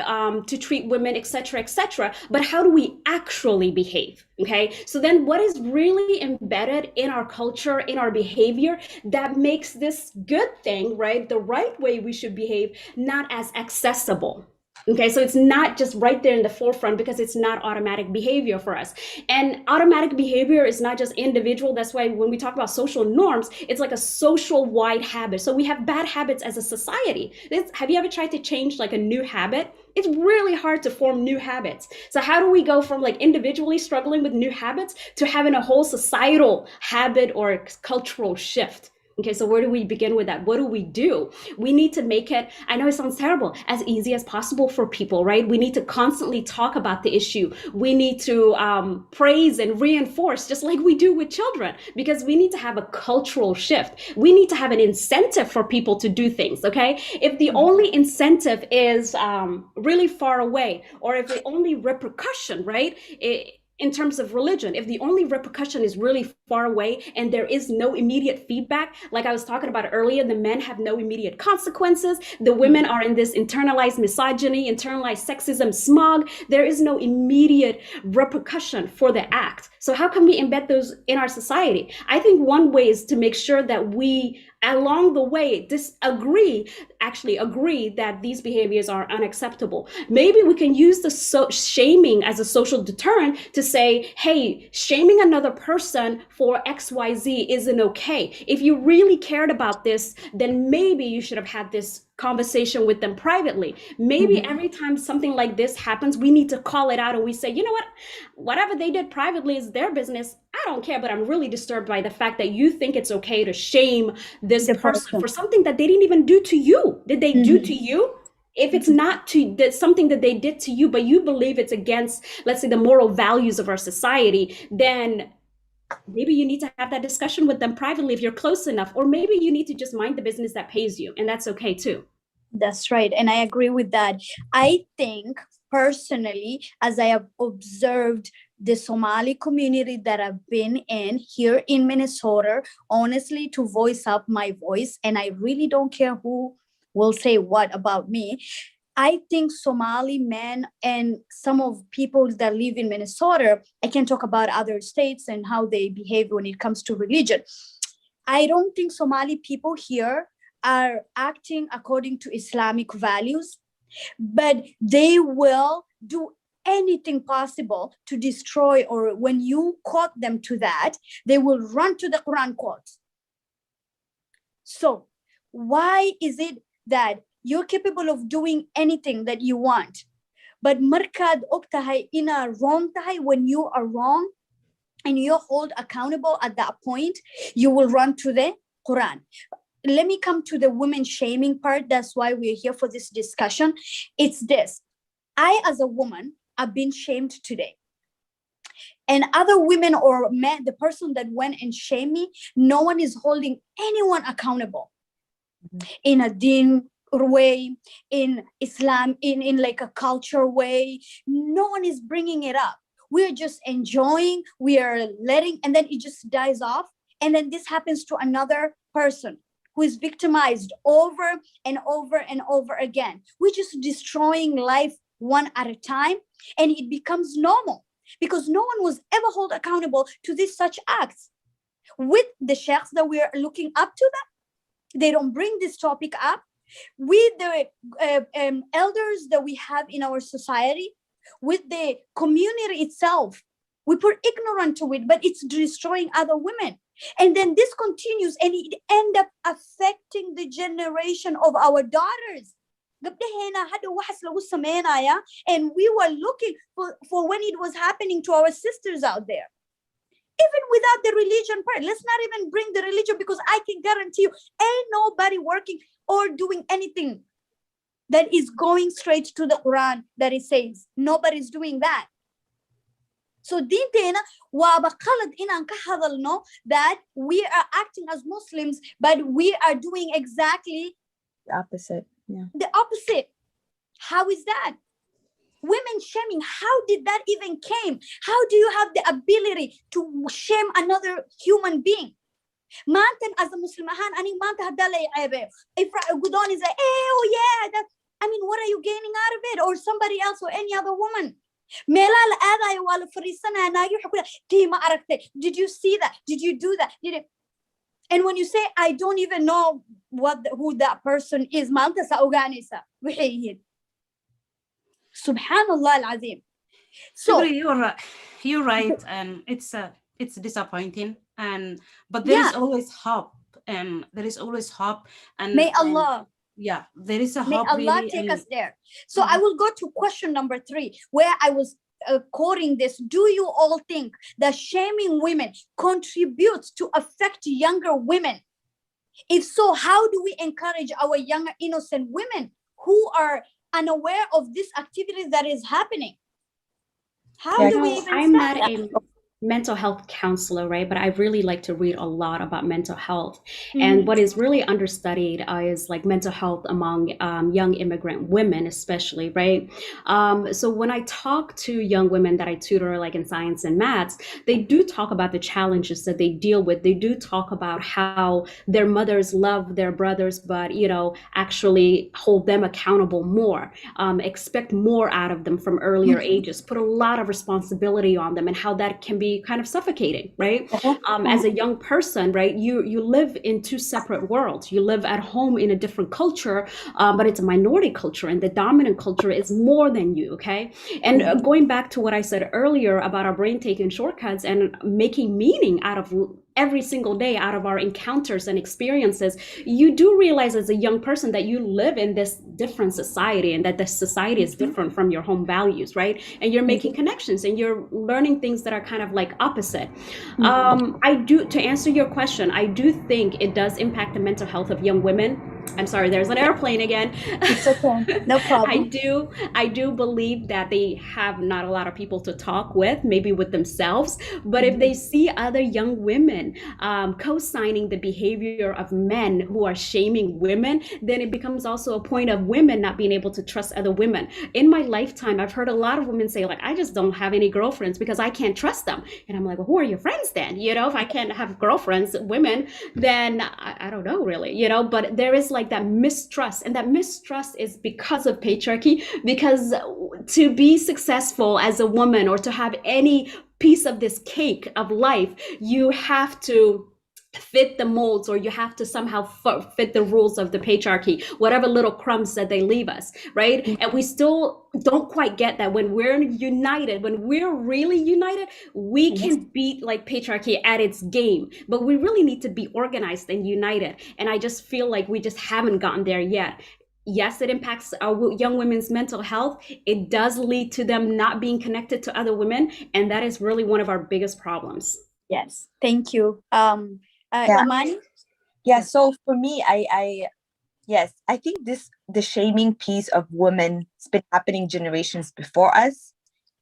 to treat women, etc., etc. But how do we actually behave? Okay, so then what is really embedded in our culture, in our behavior that makes this good thing, right? The right way we should behave, not as accessible. Okay, so it's not just right there in the forefront because it's not automatic behavior for us. And automatic behavior is not just individual. That's why when we talk about social norms, it's like a social wide habit. So we have bad habits as a society. Have you ever tried to change like a new habit? It's really hard to form new habits. So how do we go from like individually struggling with new habits to having a whole societal habit or cultural shift? Okay, so where do we begin with that? What do? We need to make it, I know it sounds terrible, as easy as possible for people, right? We need to constantly talk about the issue. We need to praise and reinforce, just like we do with children, because we need to have a cultural shift. We need to have an incentive for people to do things, okay? If the only incentive is really far away, or if the only repercussion, right, in terms of religion, if the only repercussion is really far away and there is no immediate feedback, like I was talking about earlier, the men have no immediate consequences, the women are in this internalized misogyny, internalized sexism smog, there is no immediate repercussion for the act. So how can we embed those in our society? I think one way is to make sure that we, along the way, agree that these behaviors are unacceptable. Maybe we can use the shaming as a social deterrent to say, hey, shaming another person for XYZ isn't okay. If you really cared about this, then maybe you should have had this conversation with them privately. Maybe every time something like this happens, we need to call it out and we say, you know what, whatever they did privately is their business. I don't care, but I'm really disturbed by the fact that you think it's okay to shame this person for something that they didn't even do to you. Did they do to you? If it's not something that they did to you, but you believe it's against, let's say, the moral values of our society, then maybe you need to have that discussion with them privately if you're close enough, or maybe you need to just mind the business that pays you, and that's okay too. That's right, and I agree with that. I think personally, as I have observed the Somali community that I've been in here in Minnesota, honestly, to voice up my voice, and I really don't care who will say what about me. I think Somali men and some of people that live in Minnesota, I can talk about other states and how they behave when it comes to religion. I don't think Somali people here are acting according to Islamic values, but they will do anything possible to destroy, or when you quote them to that, they will run to the Quran quotes. So why is it that you're capable of doing anything that you want, but markaad og tahay ina wrong tahay, when you are wrong and you're held accountable at that point, you will run to the Quran. Let me come to the women shaming part. That's why we're here for this discussion. It's this. I, as a woman, have been shamed today. And other women or men, the person that went and shamed me, no one is holding anyone accountable in a deen way, in Islam, in like a culture way. No one is bringing it up. We're just enjoying, we are letting, and then it just dies off. And then this happens to another person who is victimized over and over and over again. We're just destroying life one at a time, and it becomes normal because no one was ever held accountable to these such acts. With the sheikhs that we are looking up to them, they don't bring this topic up. With the elders that we have in our society, with the community itself, we put ignorant to it, but it's destroying other women. And then this continues, and it ends up affecting the generation of our daughters. And we were looking for when it was happening to our sisters out there. Even without the religion part, let's not even bring the religion, because I can guarantee you, ain't nobody working or doing anything that is going straight to the Quran that it says. Nobody's doing that. So dintena wabaqalad inaan ka hadalno that we are acting as Muslims, but we are doing exactly the opposite. Yeah. The opposite. How is that? Women shaming, how did that even came? How do you have the ability to shame another human being? Mantan as a Muslim, ani manta hadalay aibe. If Gudon is like, oh yeah, that, I mean, what are you gaining out of it? Or somebody else or any other woman. Did you see that? Did you do that? Did it? And when you say, I don't even know who that person is, manta sa uganisa. Subhanallah al-Azim. So you're right, and it's disappointing, but there is always hope, and there is always hope, and may Allah, there is a may hope. Allah really, take us there. So I will go to question number 3, where I was quoting this. Do you all think that shaming women contributes to affect younger women? If so, how do we encourage our young innocent women who are unaware of this activity that is happening? How do we even I'm start not that? a mental health counselor, right? But I really like to read a lot about mental health. Mhm. And what is really understudied is like mental health among young immigrant women, especially, right? So when I talk to young women that I tutor, like in science and maths, they do talk about the challenges that they deal with. They do talk about how their mothers love their brothers, but, you know, actually hold them accountable more, expect more out of them from earlier ages, put a lot of responsibility on them, and how that can be kind of suffocating, right? As a young person, right, you live in two separate worlds. You live at home in a different culture, but it's a minority culture, and the dominant culture is more than you, okay? And going back to what I said earlier about our brain taking shortcuts and making meaning out of every single day out of our encounters and experiences, you do realize as a young person that you live in this different society, and that the society is different from your home values, right? And you're making connections and you're learning things that are kind of like opposite. I do, to answer your question, I do think it does impact the mental health of young women. I'm sorry, there's an airplane again. It's okay, no problem. I do believe that they have not a lot of people to talk with, maybe with themselves. But if they see other young women co-signing the behavior of men who are shaming women, then it becomes also a point of women not being able to trust other women. In my lifetime, I've heard a lot of women say, like, I just don't have any girlfriends because I can't trust them. And I'm like, well, who are your friends then? You know, if I can't have girlfriends, women, then I don't know really, you know. But there is like that mistrust, and that mistrust is because of patriarchy. Because to be successful as a woman, or to have any piece of this cake of life, you have to fit the molds, or you have to somehow fit the rules of the patriarchy, whatever little crumbs that they leave us, right? And we still don't quite get that when we're united, when we're really united, we can beat like patriarchy at its game. But we really need to be organized and united, and I just feel like we just haven't gotten there yet. Yes, it impacts our young women's mental health. It does lead to them not being connected to other women, and that is really one of our biggest problems. Yes, thank you. Yeah. Amani? Yeah, so for me, yes, I think the shaming piece of women, it's been happening generations before us,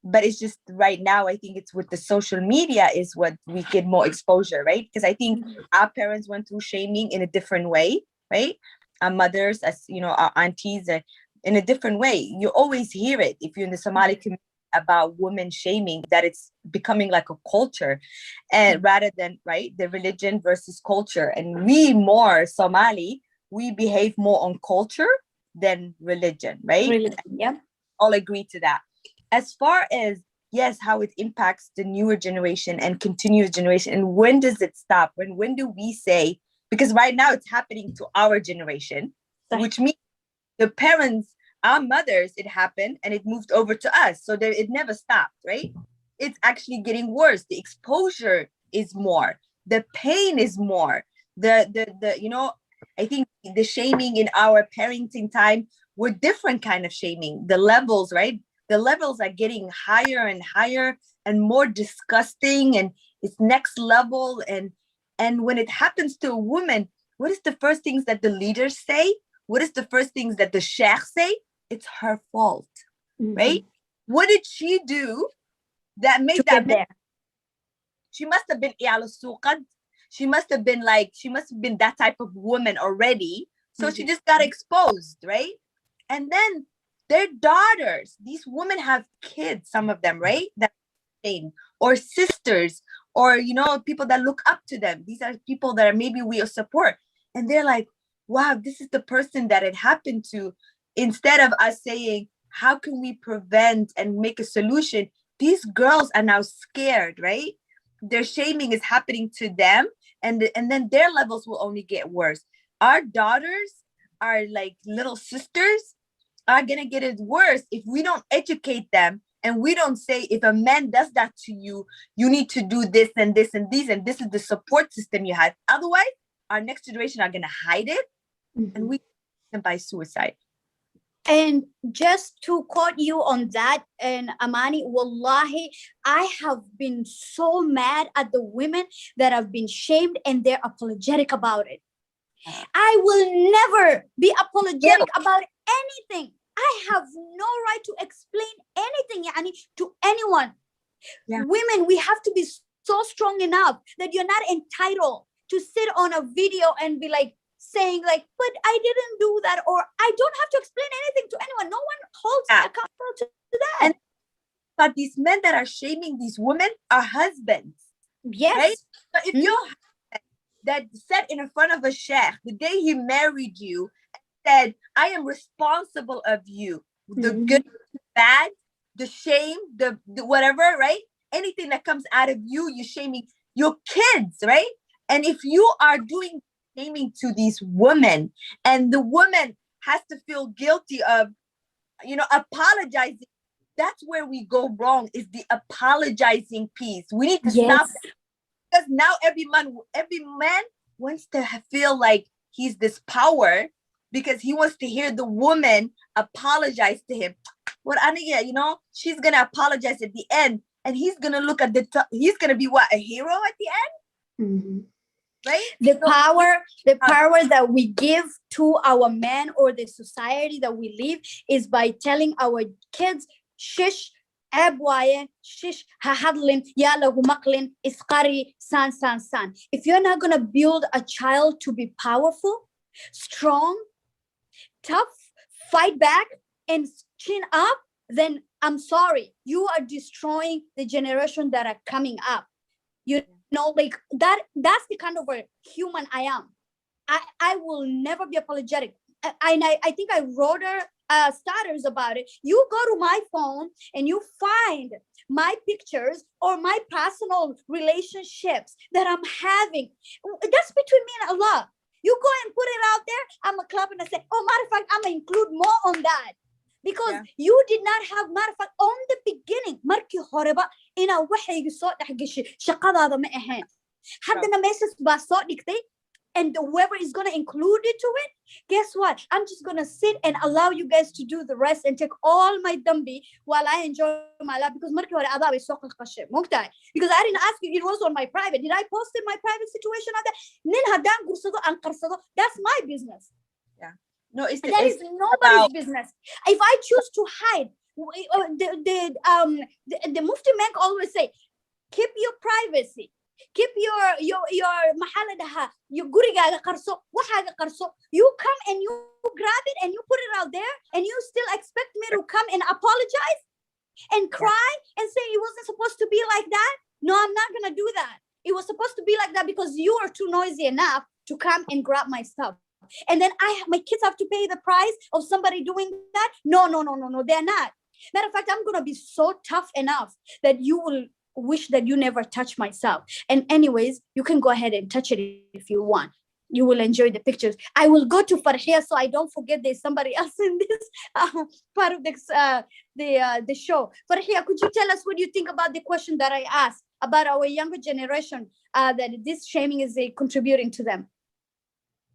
but it's just right now, I think it's with the social media is what we get more exposure, right? Because I think our parents went through shaming in a different way, right? Our mothers, as you know, our aunties, in a different way. You always hear it if you're in the Somali community about women shaming, that it's becoming like a culture, and rather than, right, the religion versus culture. And we more Somali, we behave more on culture than religion, right? Really? Yeah. All agree to that. As far as, yes, how it impacts the newer generation and continuous generation, and when does it stop? When do we say, because right now it's happening to our generation, which means the parents, our mothers, it happened and it moved over to us. So there, it never stopped, right? It's actually getting worse. The exposure is more. The pain is more. The you know, I think the shaming in our parenting time were different kind of shaming. The levels, right? The levels are getting higher and higher and more disgusting, and it's next level. And when it happens to a woman, what is the first things that the leaders say? What is the first things that the sheikh say? It's her fault, right? What did she do that made that there? She must have been she must have been like, she must have been that type of woman already. So she just got exposed, right? And then their daughters, these women have kids, some of them, right? That or sisters, or you know, people that look up to them. These are people that are maybe we support. And they're like, wow, this is the person that it happened to. Instead of us saying, how can we prevent and make a solution? These girls are now scared, right? Their shaming is happening to them, and then their levels will only get worse. Our daughters, our like little sisters, are gonna get it worse if we don't educate them, and we don't say, if a man does that to you, you need to do this and this and this, and this is the support system you have. Otherwise, our next generation are gonna hide it, and we them by suicide. And just to quote you on that, and Amani, wallahi, I have been so mad at the women that have been shamed and they're apologetic about it. I will never be apologetic about anything. I have no right to explain anything yani, to anyone. Yeah. Women, we have to be so strong enough that you're not entitled to sit on a video and be like saying like, but I didn't do that, or I don't have to explain anything to anyone. No one holds me accountable to that. And but these men that are shaming these women are husbands. Yes. Right? So if your husband that sat in front of a sheikh the day he married you said, I am responsible of you, the good, the bad, the shame, the whatever, right? Anything that comes out of you, you're shaming your kids, right? And if you are doing shaming to these women, and the woman has to feel guilty of, apologizing, that's where we go wrong, is the apologizing piece. We need to stop that. Because now every man wants to feel like he's this power, because he wants to hear the woman apologize to him. What Aniya, she's gonna apologize at the end, and he's gonna look at he's gonna be what, a hero at the end, right? The power that we give to our men or the society that we live is by telling our kids, shish. Abwayen, shish, hahadlin, yala humaklin, iskari, san. If you're not gonna build a child to be powerful, strong, tough, fight back, and chin up, then I'm sorry, you are destroying the generation that are coming up. Like that's the kind of a human I am. I will never be apologetic. I think I wrote starters about it. You go to my phone and you find my pictures or my personal relationships that I'm having. That's between me and Allah. You go and put it out there, I'm a clap and I say, oh, matter of fact, I'm gonna include more on that. Because you did not have, matter of fact, on the beginning, markii horeba ina waxaygi soo dhaxgashay shaqadaada ma ahayn. Haddana meeshas baa soo dhigtay, and whoever is going to include it to it, guess what? I'm just going to sit and allow you guys to do the rest and take all my dambi while I enjoy my life. Because because I didn't ask you, it was on my private. Did I post in my private situation on that? That's my business. Yeah. No, that is nobody's business. If I choose to hide, the Mufti Menk always say, keep your privacy. Keep your mahaladaha, your gurigaaga qarso, waxaaga qarso. You come and you grab it and you put it out there, and you still expect me to come and apologize and cry and say it wasn't supposed to be like that? No, I'm not gonna do that. It was supposed to be like that because you are too noisy enough to come and grab my stuff. And then my kids have to pay the price of somebody doing that? No, they're not. Matter of fact, I'm gonna be so tough enough that you will wish that you never touch myself. And anyways, you can go ahead and touch it if you want. You will enjoy the pictures. I will go to Farhia so I don't forget there's somebody else in this part of this, the show. Farhia, could you tell us what you think about the question that I asked about our younger generation, that this shaming is contributing to them?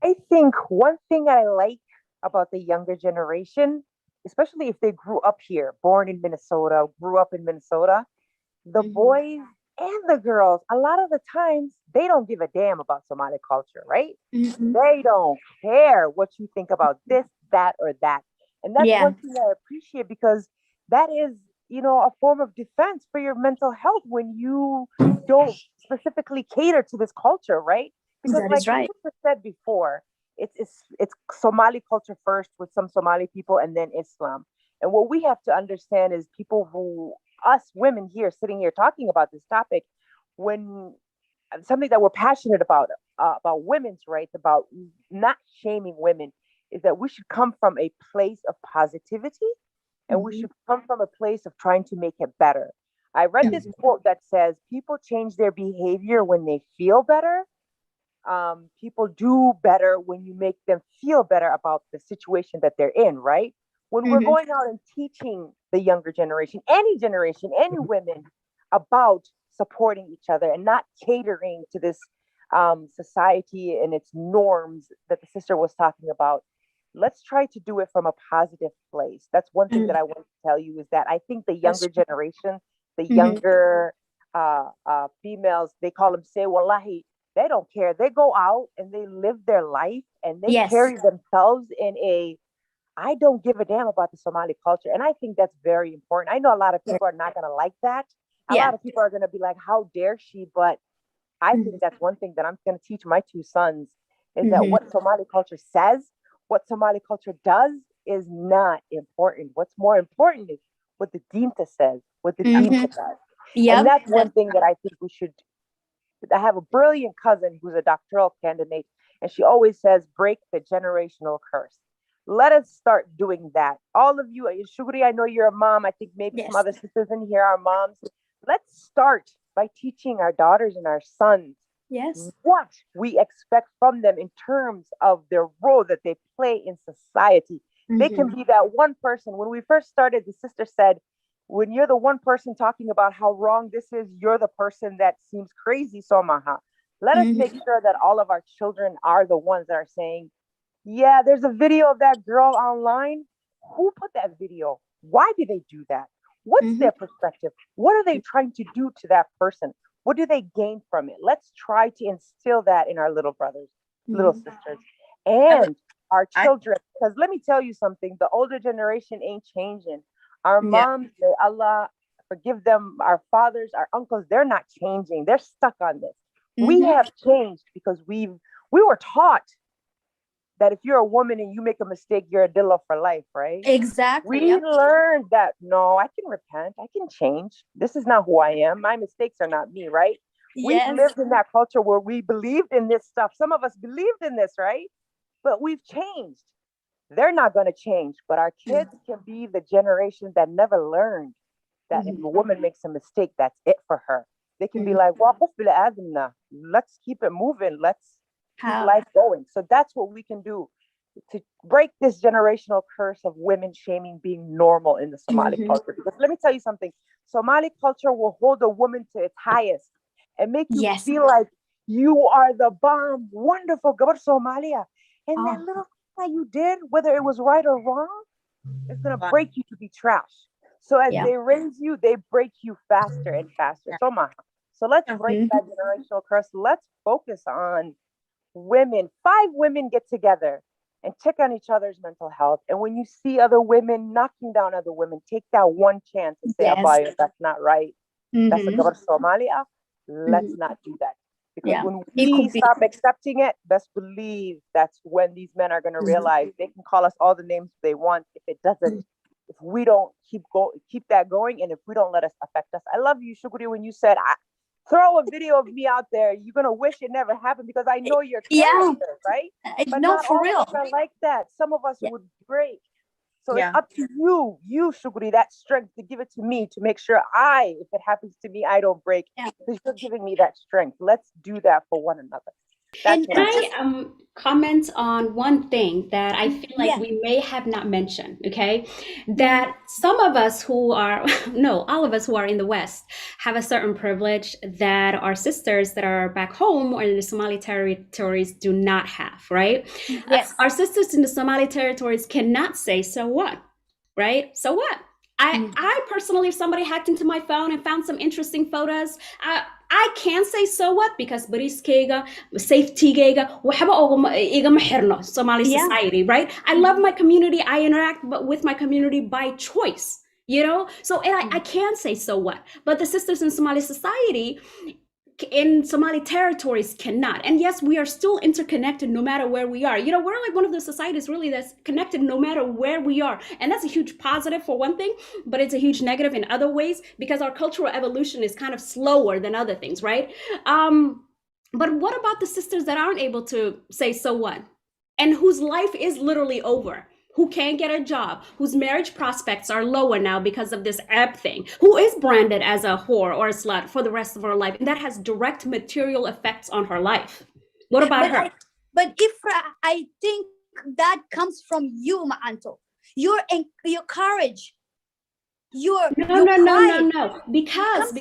I think one thing I like about the younger generation, especially if they grew up here, born in Minnesota, grew up in Minnesota, the boys and the girls, a lot of the times, they don't give a damn about Somali culture, right? They don't care what you think about this, that, or that. And that's one thing I appreciate, because that is, a form of defense for your mental health when you don't specifically cater to this culture, right? Because like you said before, it's Somali culture first with some Somali people and then Islam. And what we have to understand is us women here sitting here talking about this topic, when something that we're passionate about women's rights, about not shaming women, is that we should come from a place of positivity, and we should come from a place of trying to make it better. I read this quote that says, people change their behavior when they feel better. People do better when you make them feel better about the situation that they're in, right? When we're going out and teaching the younger generation, any women, about supporting each other and not catering to this society and its norms that the sister was talking about, let's try to do it from a positive place. That's one thing that I want to tell you, is that I think the younger generation, the younger females, they call them say wallahi, They don't care. They go out and they live their life and they Yes. carry themselves in a, I don't give a damn about the Somali culture. And I think that's very important. I know a lot of people are not going to like that. A Yeah. lot of people are going to be like, how dare she? But I think that's one thing that I'm going to teach my 2 sons is that what Somali culture says, what Somali culture does is not important. What's more important is what the Dinta says, what the Dinta does. Yep. And that's one thing that I think we should. I have a brilliant cousin who's a doctoral candidate, and she always says, break the generational curse. Let us start doing that. All of you, Shukri, I know you're a mom. I think maybe some other sisters in here are moms. Let's start by teaching our daughters and our sons what we expect from them in terms of their role that they play in society. They can be that one person. When we first started, the sister said, when you're the one person talking about how wrong this is, you're the person that seems crazy, Somaha. Let us make sure that all of our children are the ones that are saying, yeah, there's a video of that girl online. Who put that video? Why did they do that? What's their perspective? What are they trying to do to that person? What do they gain from it? Let's try to instill that in our little brothers, little sisters, and our children. Because let me tell you something, the older generation ain't changing. Our moms, may Allah forgive them, our fathers, our uncles, they're not changing. They're stuck on this. We have changed because we were taught that if you're a woman and you make a mistake, you're a dillo for life, right? Exactly. We learned that, no, I can repent. I can change. This is not who I am. My mistakes are not me, right? Yes. We've lived in that culture where we believed in this stuff. Some of us believed in this, right? But we've changed. They're not going to change, but our kids can be the generation that never learned that if a woman makes a mistake, that's it for her. They can be like, well, let's keep it moving. Let's keep life going. So that's what we can do to break this generational curse of women shaming being normal in the Somali culture. Because let me tell you something, Somali culture will hold a woman to its highest and make you feel like you are the bomb, wonderful, Gabar Somalia. And that little thing that you did, whether it was right or wrong, it's going to break you to be trash. So as they raise you, they break you faster and faster. So let's break that generational curse. Let's focus on women. 5 women get together and check on each other's mental health. And when you see other women knocking down other women, take that one chance to say, Abaya, that's not right. That's a Gabar Somalia. Let's not do that. Because when we stop accepting it, best believe that's when these men are going to realize they can call us all the names they want. If it doesn't, if we don't keep that going, and if we don't let us affect us. I love you, Shukri, when you said, throw a video of me out there. You're going to wish it never happened because I know your character, right? But no, not for all real. of us are like that. Some of us would break. So it's up to you, Shukri, that strength to give it to me to make sure if it happens to me, I don't break. Because you're giving me that strength. Let's do that for one another. Can I comment on one thing that I feel like we may have not mentioned, okay? That some of us who are, no, all of us who are in the West have a certain privilege that our sisters that are back home or in the Somali territories do not have, right? Yes. Our sisters in the Somali territories cannot say, so what, right? So what? I personally, if somebody hacked into my phone and found some interesting photos, I can say so what because bariskayga, safetygayga, waxba igama xirno Somali society, right? I love my community. I interact with my community by choice, you know? So and I can say so what, but the sisters in Somali society in Somali territories cannot. And yes, we are still interconnected no matter where we are. You know, we're like one of the societies really that's connected no matter where we are. And that's a huge positive for one thing, but it's a huge negative in other ways because our cultural evolution is kind of slower than other things, right? But what about the sisters that aren't able to say so what? And whose life is literally over? Who can't get a job, whose marriage prospects are lower now because of this app thing, who is branded as a whore or a slut for the rest of her life. And that has direct material effects on her life. What about her? But I think that comes from you, Ma'anto. Your courage. No. Because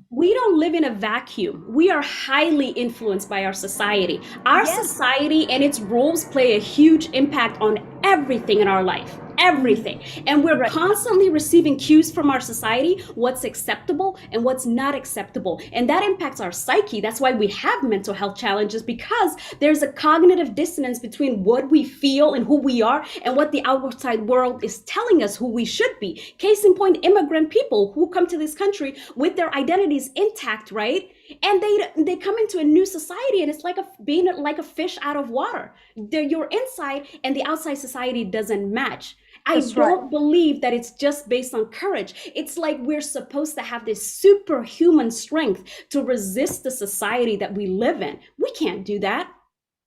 we don't live in a vacuum. We are highly influenced by our society. Our society and its rules play a huge impact on everything in our life. everything. And we're constantly receiving cues from our society, what's acceptable and what's not acceptable. And that impacts our psyche. That's why we have mental health challenges, because there's a cognitive dissonance between what we feel and who we are and what the outside world is telling us who we should be. Case in point, immigrant people who come to this country with their identities intact, right? And they come into a new society, and it's like being like a fish out of water. Your inside and the outside society doesn't match. I don't believe that it's just based on courage. It's like we're supposed to have this superhuman strength to resist the society that we live in. We can't do that.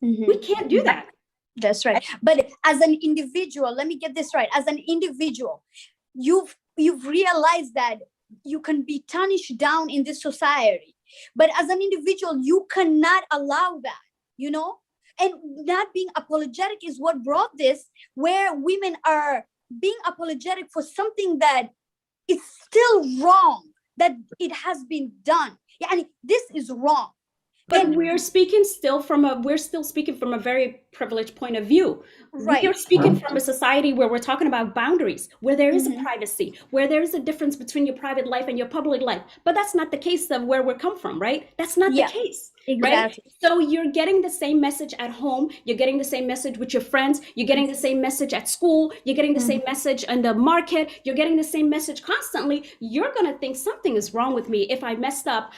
We can't do that. That's right. But as an individual, let me get this right. As an individual, you've realized that you can be tarnished down in this society. But as an individual, you cannot allow that, you know? And not being apologetic is what brought this, where women are being apologetic for something that is still wrong, that it has been done. Yeah, and this is wrong. But we're still speaking from a very privileged point of view. Right. We're speaking from a society where we're talking about boundaries, where there is a privacy, where there is a difference between your private life and your public life. But that's not the case of where we come from, right? That's not the case. Exactly. Right? So you're getting the same message at home, you're getting the same message with your friends, you're getting the same message at school, you're getting the same message in the market, you're getting the same message constantly. You're gonna think something is wrong with me. If I messed up,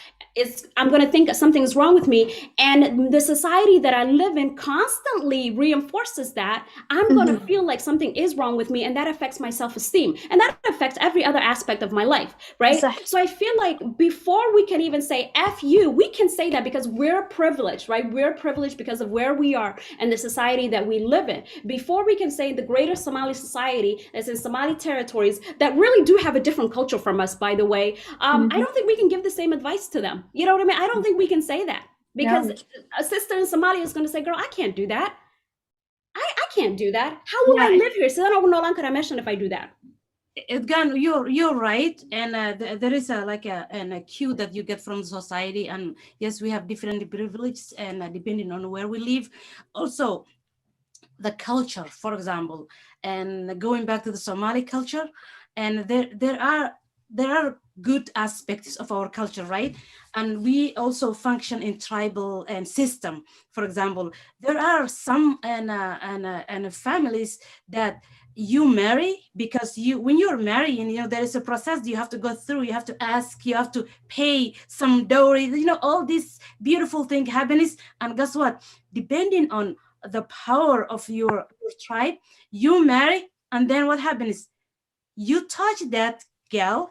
I'm gonna think something is wrong with me. And the society that I live in constantly reinforces that. I'm gonna feel like something is wrong with me, and that affects my self-esteem. And that affects every other aspect of my life, right? Exactly. So I feel like before we can even say F you, we can say that because we're privileged, right? We're privileged because of where we are and the society that we live in. Before we can say the greater Somali society, as in Somali territories, that really do have a different culture from us, by the way, I don't think we can give the same advice to them. You know what I mean? I don't think we can say that, because a sister in Somalia is going to say, girl, I can't do that. I can't do that. How will I live here? So I don't know if I do that. Again, you're right, and there is a cue that you get from society, and yes, we have different privileges, and depending on where we live, also the culture, for example, and going back to the Somali culture, and there are good aspects of our culture, right? And we also function in tribal and system. For example, there are some and families that you marry because when you're marrying, there is a process that you have to go through. You have to ask, you have to pay some dowry, all these beautiful thing happens. And guess what? Depending on the power of your tribe, you marry, and then what happens? You touch that girl,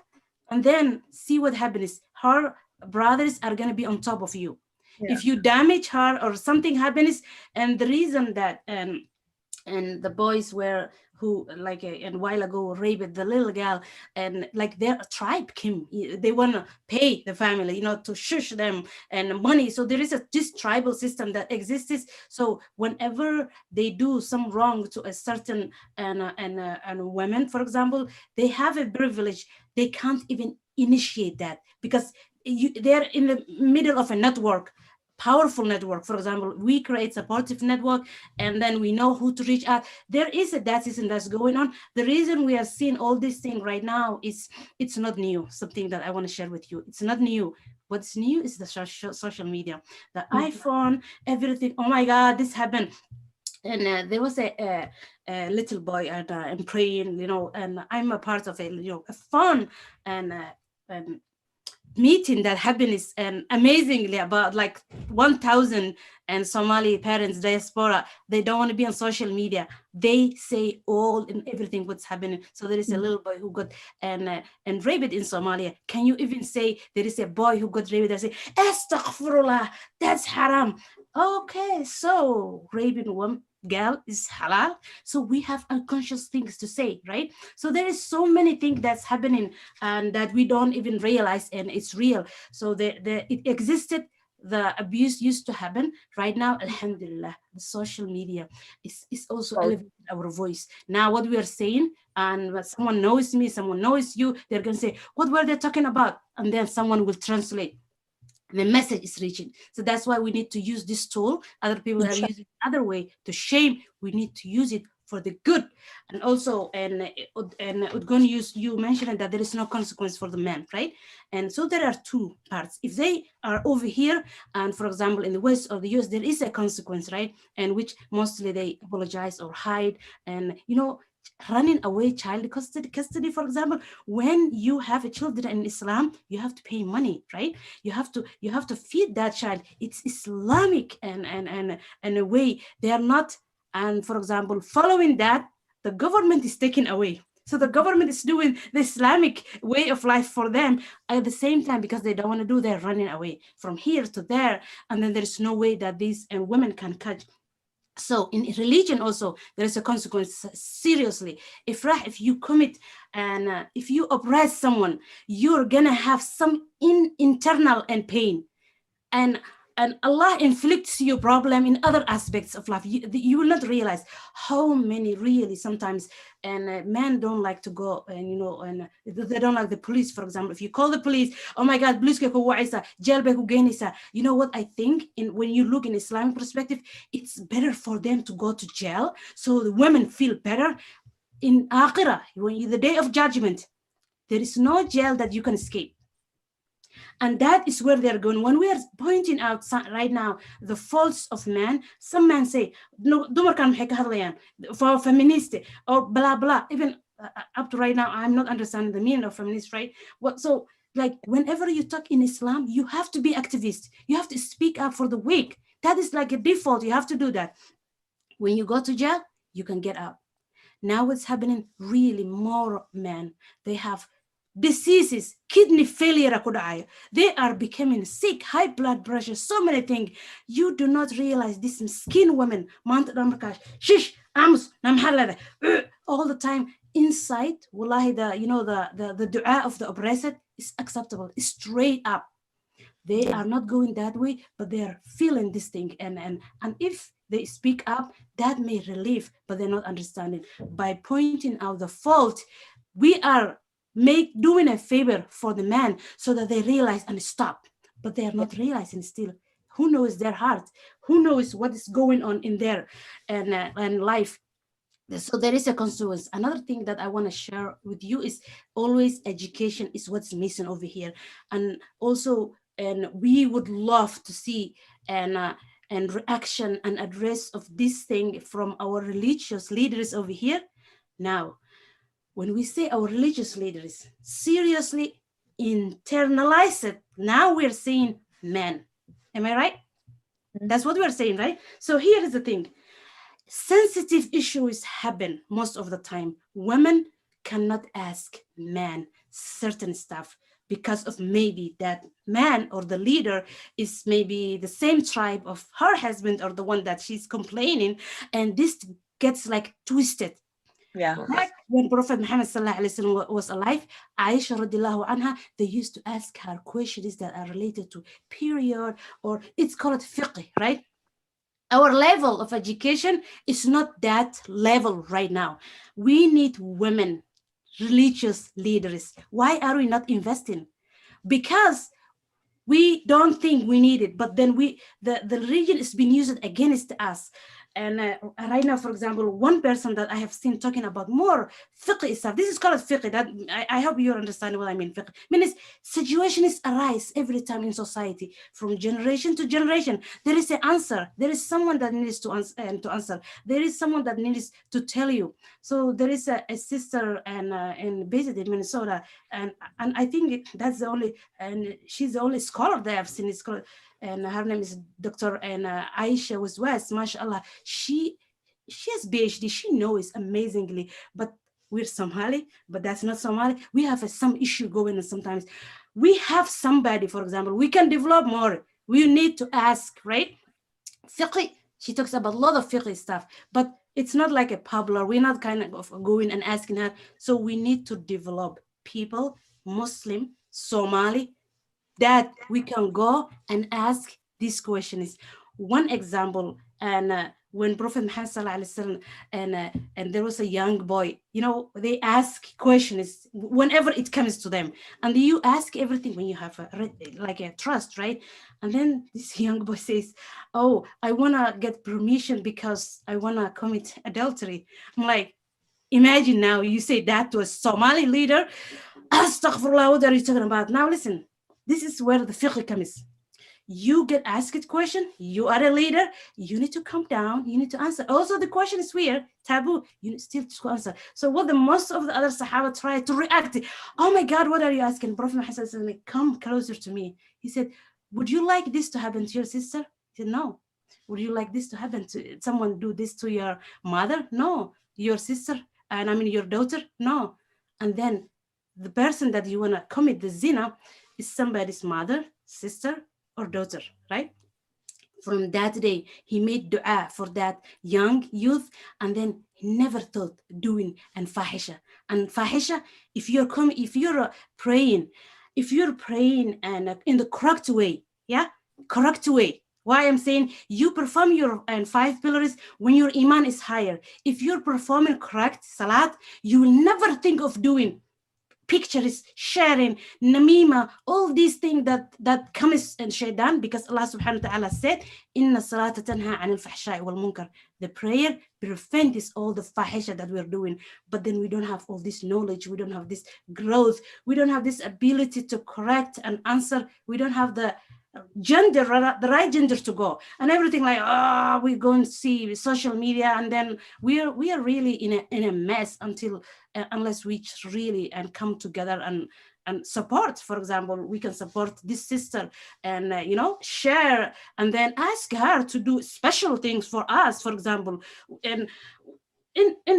and then see what happens. Her brothers are going to be on top of you. If you damage her or something happens, and the reason that and the boys were who a while ago raped the little girl, and their tribe came, they want to pay the family, to shush them and money. So there is this tribal system that exists. So whenever they do some wrong to a certain and women, for example, they have a privilege. They can't even initiate that because they're in the middle of a network, powerful network. For example, we create supportive network, and then we know who to reach out. There is that system that's going on. The reason we are seeing all this thing right now is it's not new. Something that I want to share with you. It's not new. What's new is the social media, the iPhone, everything. Oh my God, this happened. And there was a little boy, and I'm praying, and I'm a part of a fun and meeting that happened, and amazingly about 1,000 and Somali parents diaspora, they don't want to be on social media. They say all and everything what's happening. So there is a little boy who got and raped in Somalia. Can you even say there is a boy who got raped? They say, astaghfirullah, that's haram. Okay, so raping one girl is halal. So we have unconscious things to say, right? So there is so many things that's happening and that we don't even realize, and it's real. So it existed. The abuse used to happen. Right now, alhamdulillah, the social media is also elevating our voice. Now what we are saying, and someone knows me, someone knows you, they're going to say, what were they talking about? And then someone will translate. The message is reaching. So that's why we need to use this tool. Other people have used it other way to shame. We need to use it for the good. And also, and Udgon, you mentioned that there is no consequence for the man, right? And so there are two parts. If they are over here, and for example, in the West or the US, there is a consequence, right? And which mostly they apologize or hide. And, you know, running away child custody, for example, when you have a children in Islam, you have to pay money, right? You have to feed that child. It's Islamic and a way they are not. And for example, following that, the government is taken away. So the government is doing the Islamic way of life for them at the same time, because they don't want to do, they're running away from here to there. And then there's no way that these women can catch. So in religion also, there is a consequence, seriously. If you commit and if you oppress someone, you're gonna have some internal and pain. And Allah inflicts you problem in other aspects of life. You will not realize how many really sometimes, and men don't like to go, and you know, and they don't like the police, for example. If you call the police, oh my God, police you know what I think? When you look in Islamic perspective, it's better for them to go to jail, so the women feel better. In Akhirah, when the day of judgment, there is no jail that you can escape. And that is where they're going. When we are pointing out right now the faults of men, some men say, no, for feminist or blah, blah. Even up to right now, I'm not understanding the meaning of feminist, right? So like whenever you talk in Islam, you have to be activist. You have to speak up for the weak. That is like a default. You have to do that. When you go to jail, you can get out. Now what's happening, really more men, they have diseases, kidney failure, they are becoming sick, high blood pressure, so many things. You do not realize this skin women, shish, amos, all the time inside. Wallahi, the dua of the oppressed is acceptable, it's straight up. They are not going that way, but they are feeling this thing. And if they speak up, that may relieve, but they're not understanding. By pointing out the fault, we are doing a favor for the man so that they realize and stop, but they are not realizing still. Who knows their heart? Who knows what is going on in their and life? So there is a consequence. Another thing that I want to share with you is always education is what's missing over here. And also, and we would love to see and reaction and address of this thing from our religious leaders over here. Now, when we say our religious leaders seriously internalize it, now we're saying men. Am I right? That's what we're saying, right? So here is the thing. Sensitive issues happen most of the time. Women cannot ask men certain stuff because of maybe that man or the leader is maybe the same tribe of her husband or the one that she's complaining, and this gets like twisted. Yeah. Back when Prophet Muhammad was alive, Aisha radiallahu anha, they used to ask her questions that are related to period, or it's called fiqh, right? Our level of education is not that level right now. We need women, religious leaders. Why are we not investing? Because we don't think we need it, but then the religion is being used against us. And right now, for example, one person that I have seen talking about more fiqh stuff. This is called fiqh. That I hope you understand what I mean. Fiqh means situations arise every time in society, from generation to generation. There is an answer. There is someone that needs to answer. There is someone that needs to tell you. So there is a sister and based in Minnesota, and I think that's the only, and she's the only scholar that I've seen. It's called. And her name is Dr. Aisha was West, mashallah. She has PhD, she knows amazingly, but we're Somali, but that's not Somali. We have some issue going on sometimes. We have somebody, for example, we can develop more. We need to ask, right? Fiqh, she talks about a lot of fiqh stuff, but it's not like a popular, we're not kind of going and asking her. So we need to develop people, Muslim, Somali, that we can go and ask these questions. One example, and when Prophet Muhammad sallallahu alaihi wasallam and there was a young boy, you know, they ask questions whenever it comes to them, and you ask everything when you have a trust, right? And then this young boy says, "Oh, I wanna get permission because I wanna commit adultery." I'm like, imagine now you say that to a Somali leader. Astaghfirullah, what are you talking about? Now listen, this is where the fiqh comes. You get asked a question, you are a leader, you need to come down, you need to answer. Also, the question is weird, taboo, you need still to answer. So what the most of the other Sahaba try to react, oh my God, what are you asking? Prophet Muhammad said, come closer to me. He said, would you like this to happen to your sister? He said, no. Would you like this to happen to someone, do this to your mother? No. Your sister, and I mean your daughter? No. And then the person that you want to commit the zina is somebody's mother, sister, or daughter, right? From that day, he made dua for that young youth, and then he never thought doing and fahisha. And fahisha, if you're praying and in the correct way, yeah, correct way. Why I'm saying you perform your 5 pillars when your iman is higher. If you're performing correct salat, you will never think of doing pictures, sharing, namima, all these things that comes in shaitan, because Allah subhanahu wa ta'ala said, Inna salata tanha anil fahsha'i wal munkar. The prayer prevents all the fahisha that we're doing. But then we don't have all this knowledge, we don't have this growth, we don't have this ability to correct and answer, we don't have the gender, the right gender to go, and everything like, we go and see social media, and then we are really in a mess until unless we really and come together and support. For example, we can support this sister and share, and then ask her to do special things for us, for example. And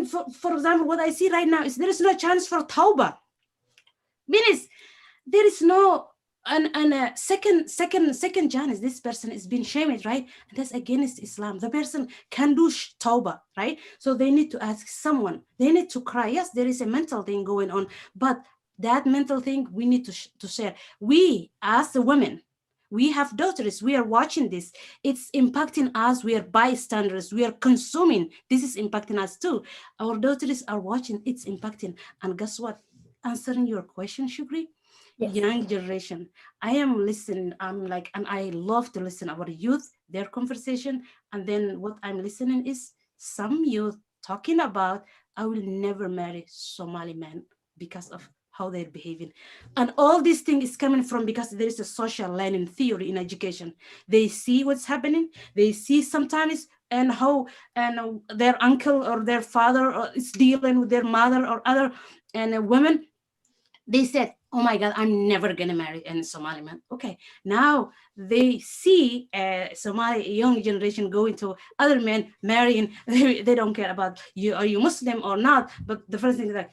for example, what I see right now is there is no chance for tawbah. Means there is no and a second chance. This person is being shamed, right? And that's against Islam. The person can do tawbah, right? So they need to ask someone, they need to cry. Yes, there is a mental thing going on, but that mental thing we need to share. We as the women, we have daughters, we are watching this, it's impacting us, we are bystanders, we are consuming, this is impacting us too. Our daughters are watching, it's impacting. And guess what? Answering your question, Shukri, yes. Young generation, I am listening, and I love to listen our youth, their conversation, and then what I'm listening is some youth talking about, I will never marry Somali man because of how they're behaving. And all this thing is coming from because there is a social learning theory in education. They see what's happening, they see sometimes and how their uncle or their father is dealing with their mother or other women. They said, oh my God, I'm never gonna marry any Somali man. Okay, now they see a Somali young generation going to other men marrying. They don't care about you, are you Muslim or not? But the first thing is like,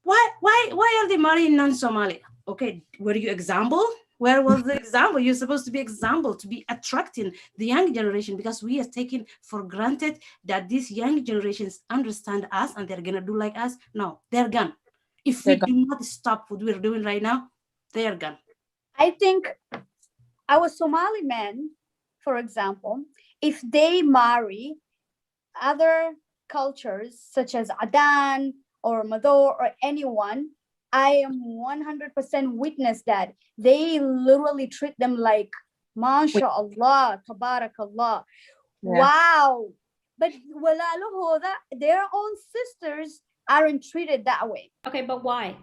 why are they marrying non-Somali? Okay, were you example? Where was the example? You're supposed to be example, to be attracting the young generation, because we are taking for granted that these young generations understand us and they're gonna do like us. No, they're gone. If we do not stop what we're doing right now, they are gone. I think our Somali men, for example, if they marry other cultures such as Adan or Mador or anyone, I am 100% witness that they literally treat them like, MashaAllah, Tabarakallah. Yeah. Wow. But their own sisters aren't treated that way. Okay, but why?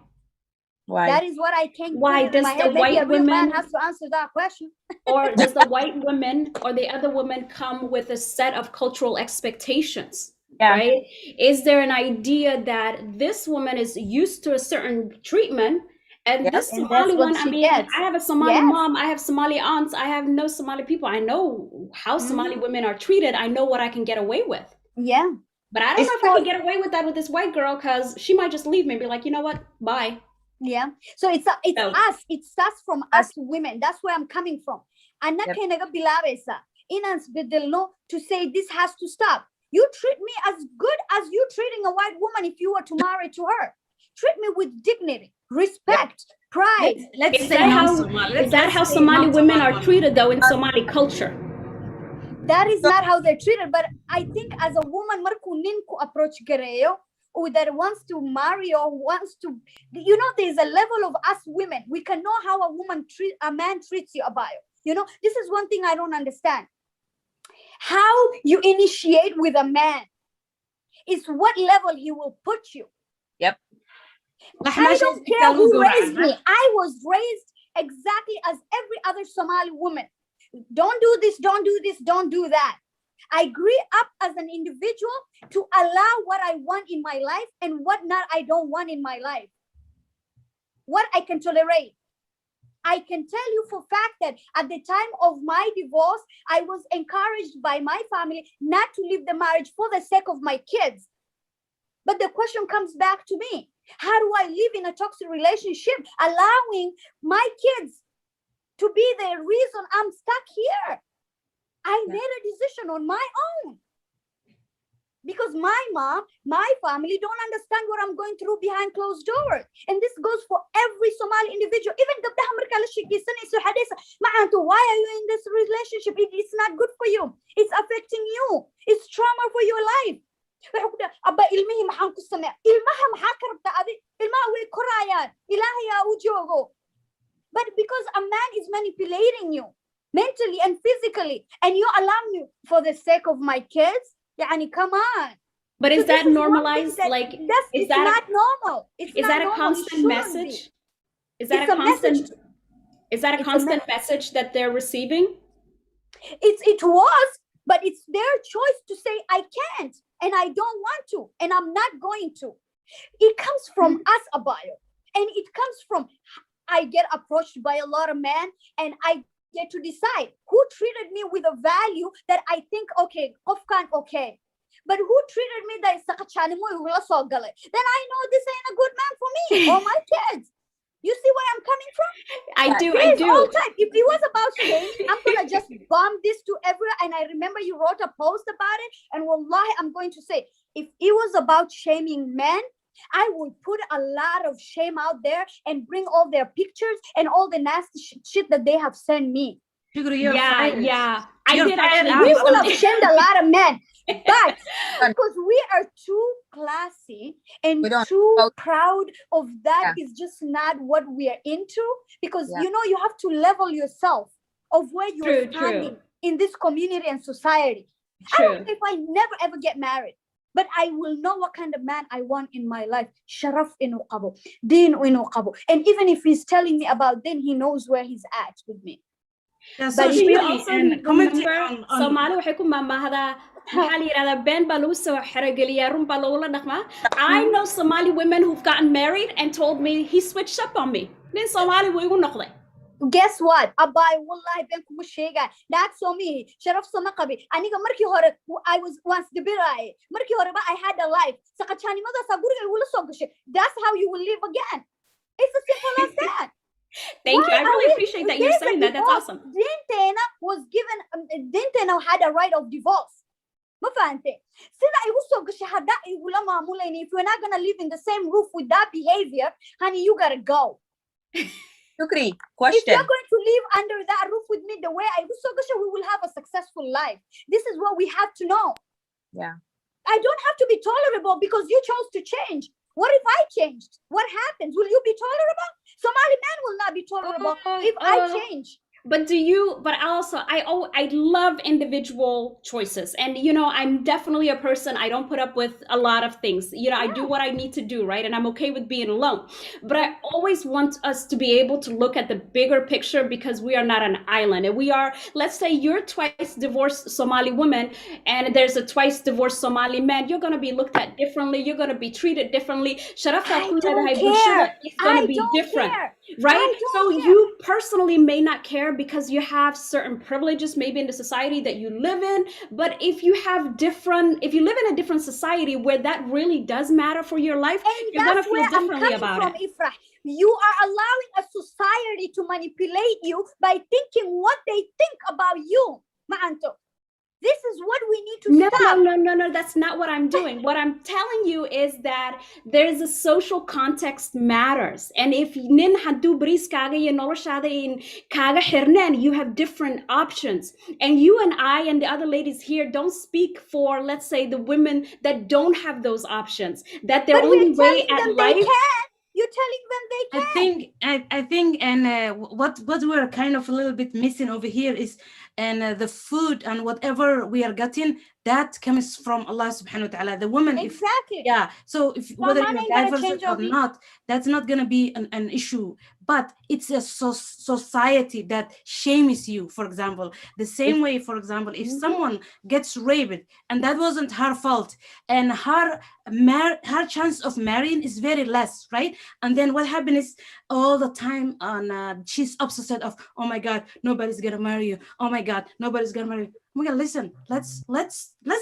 Why? That is what I think. Why does the white woman has to answer that question? Or does the white woman or the other woman come with a set of cultural expectations? Yeah. Right? Is there an idea that this woman is used to a certain treatment, and this Somali one, I mean, I have a Somali mom, I have Somali aunts, I have no Somali people. I know how Somali women are treated. I know what I can get away with. Yeah. But I don't know if I can get away with that with this white girl, because she might just leave me and be like, you know what? Bye. Yeah. So it's us. It starts from us women. That's where I'm coming from. And not to say this has to stop. You treat me as good as you treating a white woman if you were to marry to her. Treat me with dignity, respect, pride. Is that how Somali women are treated though in Somali culture? That is not how they're treated. But I think as a woman, marku ninku approach gareyo, or that wants to marry or wants to, there's a level of us women. We can know how a man treats you about it. This is one thing I don't understand. How you initiate with a man is what level he will put you. Yep. I don't care who raised me. I was raised exactly as every other Somali woman. Don't do this, don't do this, don't do that. I grew up as an individual to allow what I want in my life and what not I don't want in my life. What I can tolerate. I can tell you for a fact that at the time of my divorce, I was encouraged by my family not to leave the marriage for the sake of my kids. But the question comes back to me. How do I live in a toxic relationship, allowing my kids to be the reason I'm stuck here? I made a decision on my own. Because my mom, my family don't understand what I'm going through behind closed doors. And this goes for every Somali individual. Even why are you in this relationship? It's not good for you. It's affecting you. It's trauma for your life. But because a man is manipulating you mentally and physically, and you allow me for the sake of my kids, come on. But is that normalized? It's not normal. Is that a constant message? Is that a constant? Is that a constant message that they're receiving? It was, but it's their choice to say I can't and I don't want to and I'm not going to. It comes from us, Abayo, and it comes from I get approached by a lot of men and I get to decide who treated me with a value that I think, okay, okay. But who treated me that then I know this ain't a good man for me or my kids. You see where I'm coming from? I do. All time. If it was about shame, I'm gonna just bomb this to everyone. And I remember you wrote a post about it. And wallahi, I'm going to say, if it was about shaming men, I would put a lot of shame out there and bring all their pictures and all the nasty shit that they have sent me. Yeah. I did we will have shamed a lot of men, but because we are too classy and too proud of that, is just not what we are into. Because you have to level yourself of where you're standing in this community and society. I don't know if I never ever get married, but I will know what kind of man I want in my life. Sharaf inu qabo, din inu qabo. And even if he's telling me about din, he knows where he's at with me. But you also remember Somali waxay ku maamahda maxaa la yiraahdaa been baa lagu soo xerogeliyaa run baa lagula dhaqmaa. I know Somali women who've gotten married and told me he switched up on me. Nin Somali wuu igu noqday. Guess what? Abay wallahi been kuma sheegaa. That's so me. Sharaf sama qabi. Aniga markii hore I was once the biray. Markii hore ba I had a life. Saqachaanimada sa guriga igula soo gashay. That's how you will live again. It's as simple as that. Thank you. I really appreciate that you're saying that. That's awesome. Dintena was given, Dintena had a right of divorce. Mafante. Sina igu soo gashay hada igula maamulayni. If you're not going to live in the same roof with that behavior, honey, you got to go. Shukri, question. If you're going to live under that roof with me the way I was so gashay, we will have a successful life. This is what we have to know. Yeah. I don't have to be tolerable because you chose to change. What if I changed? What happens? Will you be tolerable? Somali men will not be tolerable if I change. But I love individual choices. And, I'm definitely a person, I don't put up with a lot of things. I do what I need to do, right? And I'm okay with being alone. But I always want us to be able to look at the bigger picture because we are not an island. And we are, let's say you're twice divorced Somali woman and there's a twice divorced Somali man. You're going to be looked at differently. You're going to be treated differently. I don't care. It's going to be different, right? So you personally may not care because you have certain privileges maybe in the society that you live in, but if you live in a different society where that really does matter for your life, you're gonna feel differently about it. Ifrah. You are allowing a society to manipulate you by thinking what they think about you. Ma'anto. This is what we need to No, stop. no. That's not what I'm doing. What I'm telling you is that there's a social context matters. And if nin hadu bris kaga iyo noloshada in kaga xirneen, you have different options. And you and I and the other ladies here don't speak for, let's say, the women that don't have those options. That their But only we're way telling at them life. they can. You're telling them they can. I think, and what we're kind of a little bit missing over here is, and the food and whatever we are getting, that comes from Allah subhanahu wa ta'ala. The woman, Exactly. so if So whether Amani you're ain't gonna diverse change or over not, that's not gonna be an issue. But it's a society that shames you. For example, the same way, for example, if someone gets raped and that wasn't her fault, and her chance of marrying is very less, right? And then what happens is all the time on she's obsessed of, oh my God, nobody's gonna marry you. Oh my God, nobody's gonna marry you. Oh my God, listen, let's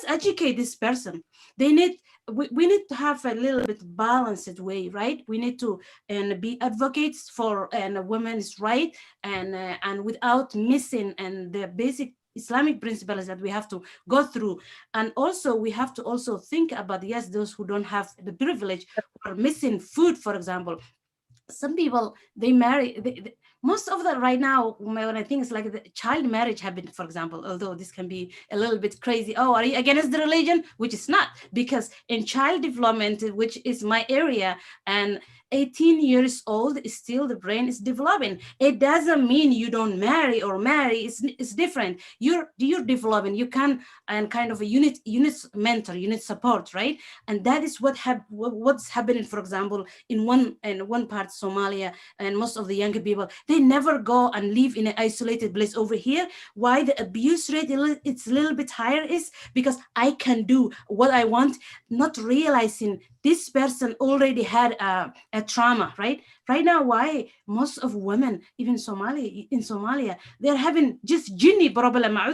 educate this person. They need we need to have a little bit balanced way, right? We need to and be advocates for and a woman's right, and without missing and the basic Islamic principles that we have to go through. And also we have to also think about, yes, those who don't have the privilege or missing food, for example. Some people, they marry, most of that right now, when I think it's like the child marriage happened, for example, although this can be a little bit crazy. Oh, are you against the religion? Which is not, because in child development, which is my area, and 18 years old, still the brain is developing. It doesn't mean you don't marry or marry. It's different. You're developing. You can, and kind of a unit mentor, unit support, right? And that is what's happening, for example, in one part Somalia, and most of the younger people, they never go and live in an isolated place. Over here, why the abuse rate it's a little bit higher is because I can do what I want, not realizing this person already had a trauma, right? Right now, why most of women, even in Somalia, they're having just jinni problem. Why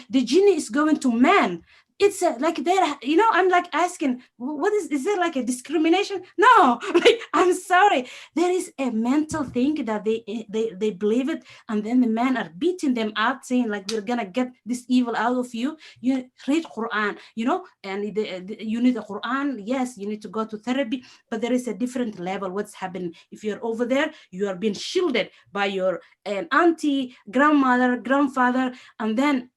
the jinni is going to man? It's like they're, I'm like asking, what is there like a discrimination? No, like, I'm sorry. There is a mental thing that they believe it, and then the men are beating them up, saying like, we're gonna get this evil out of you. You read Quran, and you need the Quran. Yes, you need to go to therapy, but there is a different level. What's happening if you're over there? You are being shielded by your auntie, grandmother, grandfather, and then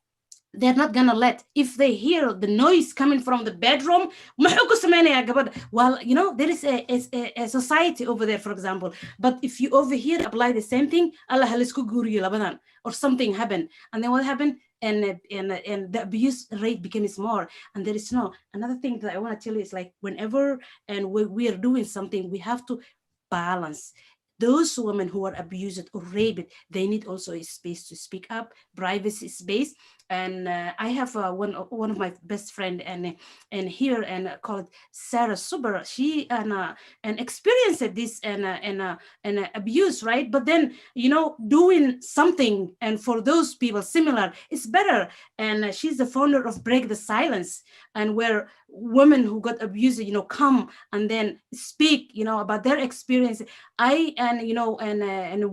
they're not gonna let, if they hear the noise coming from the bedroom, well, there is a society over there, for example. But if you over here apply the same thing, or something happened, and then what happened? And the abuse rate becomes more, and there is no. Another thing that I want to tell you is, like, whenever and we are doing something, we have to balance. Those women who are abused or raped, they need also a space to speak up, privacy space. And I have one of my best friend, and here, and called Sarah Suber. She and experienced this and abuse, right? But then doing something, and for those people similar, it's better. And she's the founder of Break the Silence, and where women who got abused, come and then speak, about their experience. I and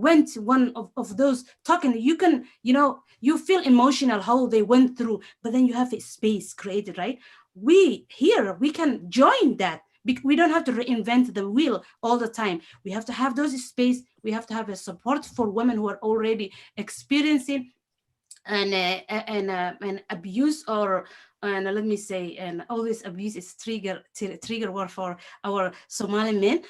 went one of those talking. You can, you feel emotional how they went through, but then you have a space created, right? We can join that. We don't have to reinvent the wheel all the time. We have to have those space. We have to have a support for women who are already experiencing an abuse, or and let me say, and all this abuse is trigger word for our Somali men.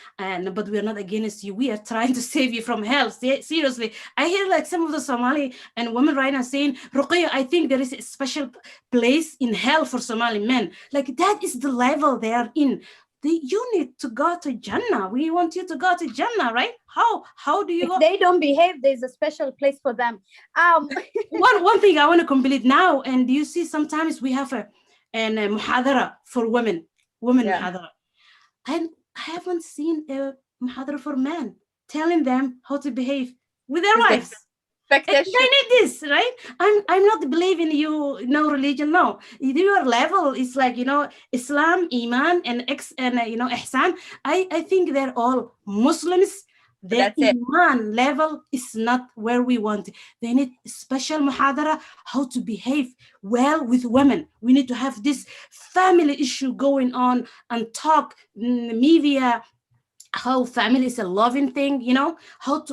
But we are not against you. We are trying to save you from hell. Seriously, I hear like some of the Somali and women right now saying, Ruqayya, I think there is a special place in hell for Somali men. Like, that is the level they are in. You need to go to Jannah. We want you to go to Jannah, right? How do you go? If they don't behave, there's a special place for them. One thing I want to complete now, and you see sometimes we have a muhadara for women muhadara, and I haven't seen a muhadara for men telling them how to behave with their wives. I need this, right? I'm not believing you, no religion, no. Your level is like, Islam, Iman, and ihsan. I think they're all Muslims, Their iman level is not where we want it. They need special muhadara, how to behave well with women. We need to have this family issue going on and talk media, how family is a loving thing, you know, how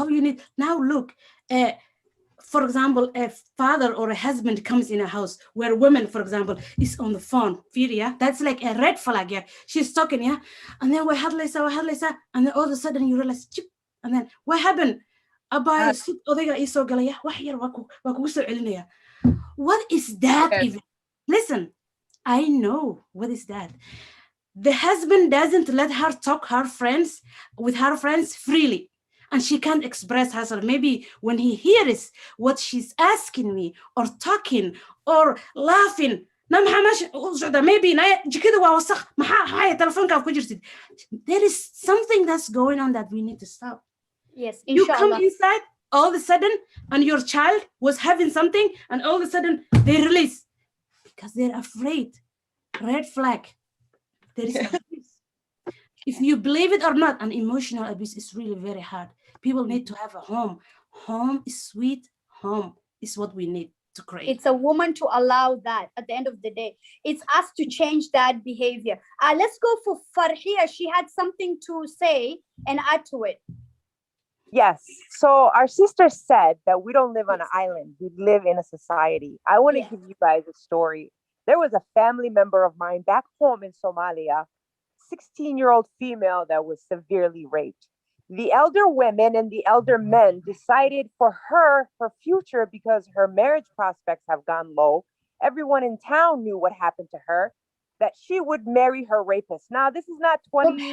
you need. Now look, for example, a father or a husband comes in a house where women, for example, is on the phone, yeah, that's like a red flag, yeah. She's talking, yeah, and then what happened, and then all of a sudden you realize, chip, and then what happened? What is that even? Listen, I know what is that. The husband doesn't let her talk with her friends freely. And she can't express herself. Maybe when he hears what she's asking me or talking or laughing, maybe there is something that's going on that we need to stop. Yes, you come inside all of a sudden and your child was having something and all of a sudden they release because they're afraid. Red flag. There is abuse. If you believe it or not, an emotional abuse is really very hard. People need to have a home. Home is sweet. Home is what we need to create. It's a woman to allow that at the end of the day. It's us to change that behavior. Let's go for Farhia. She had something to say and add to it. Yes. So our sister said that we don't live on an island. We live in a society. I want to give you guys a story. There was a family member of mine back home in Somalia, 16-year-old female that was severely raped. The elder women and the elder men decided for her future, because her marriage prospects have gone low. Everyone in town knew what happened to her, that she would marry her rapist. Now, this is not 2000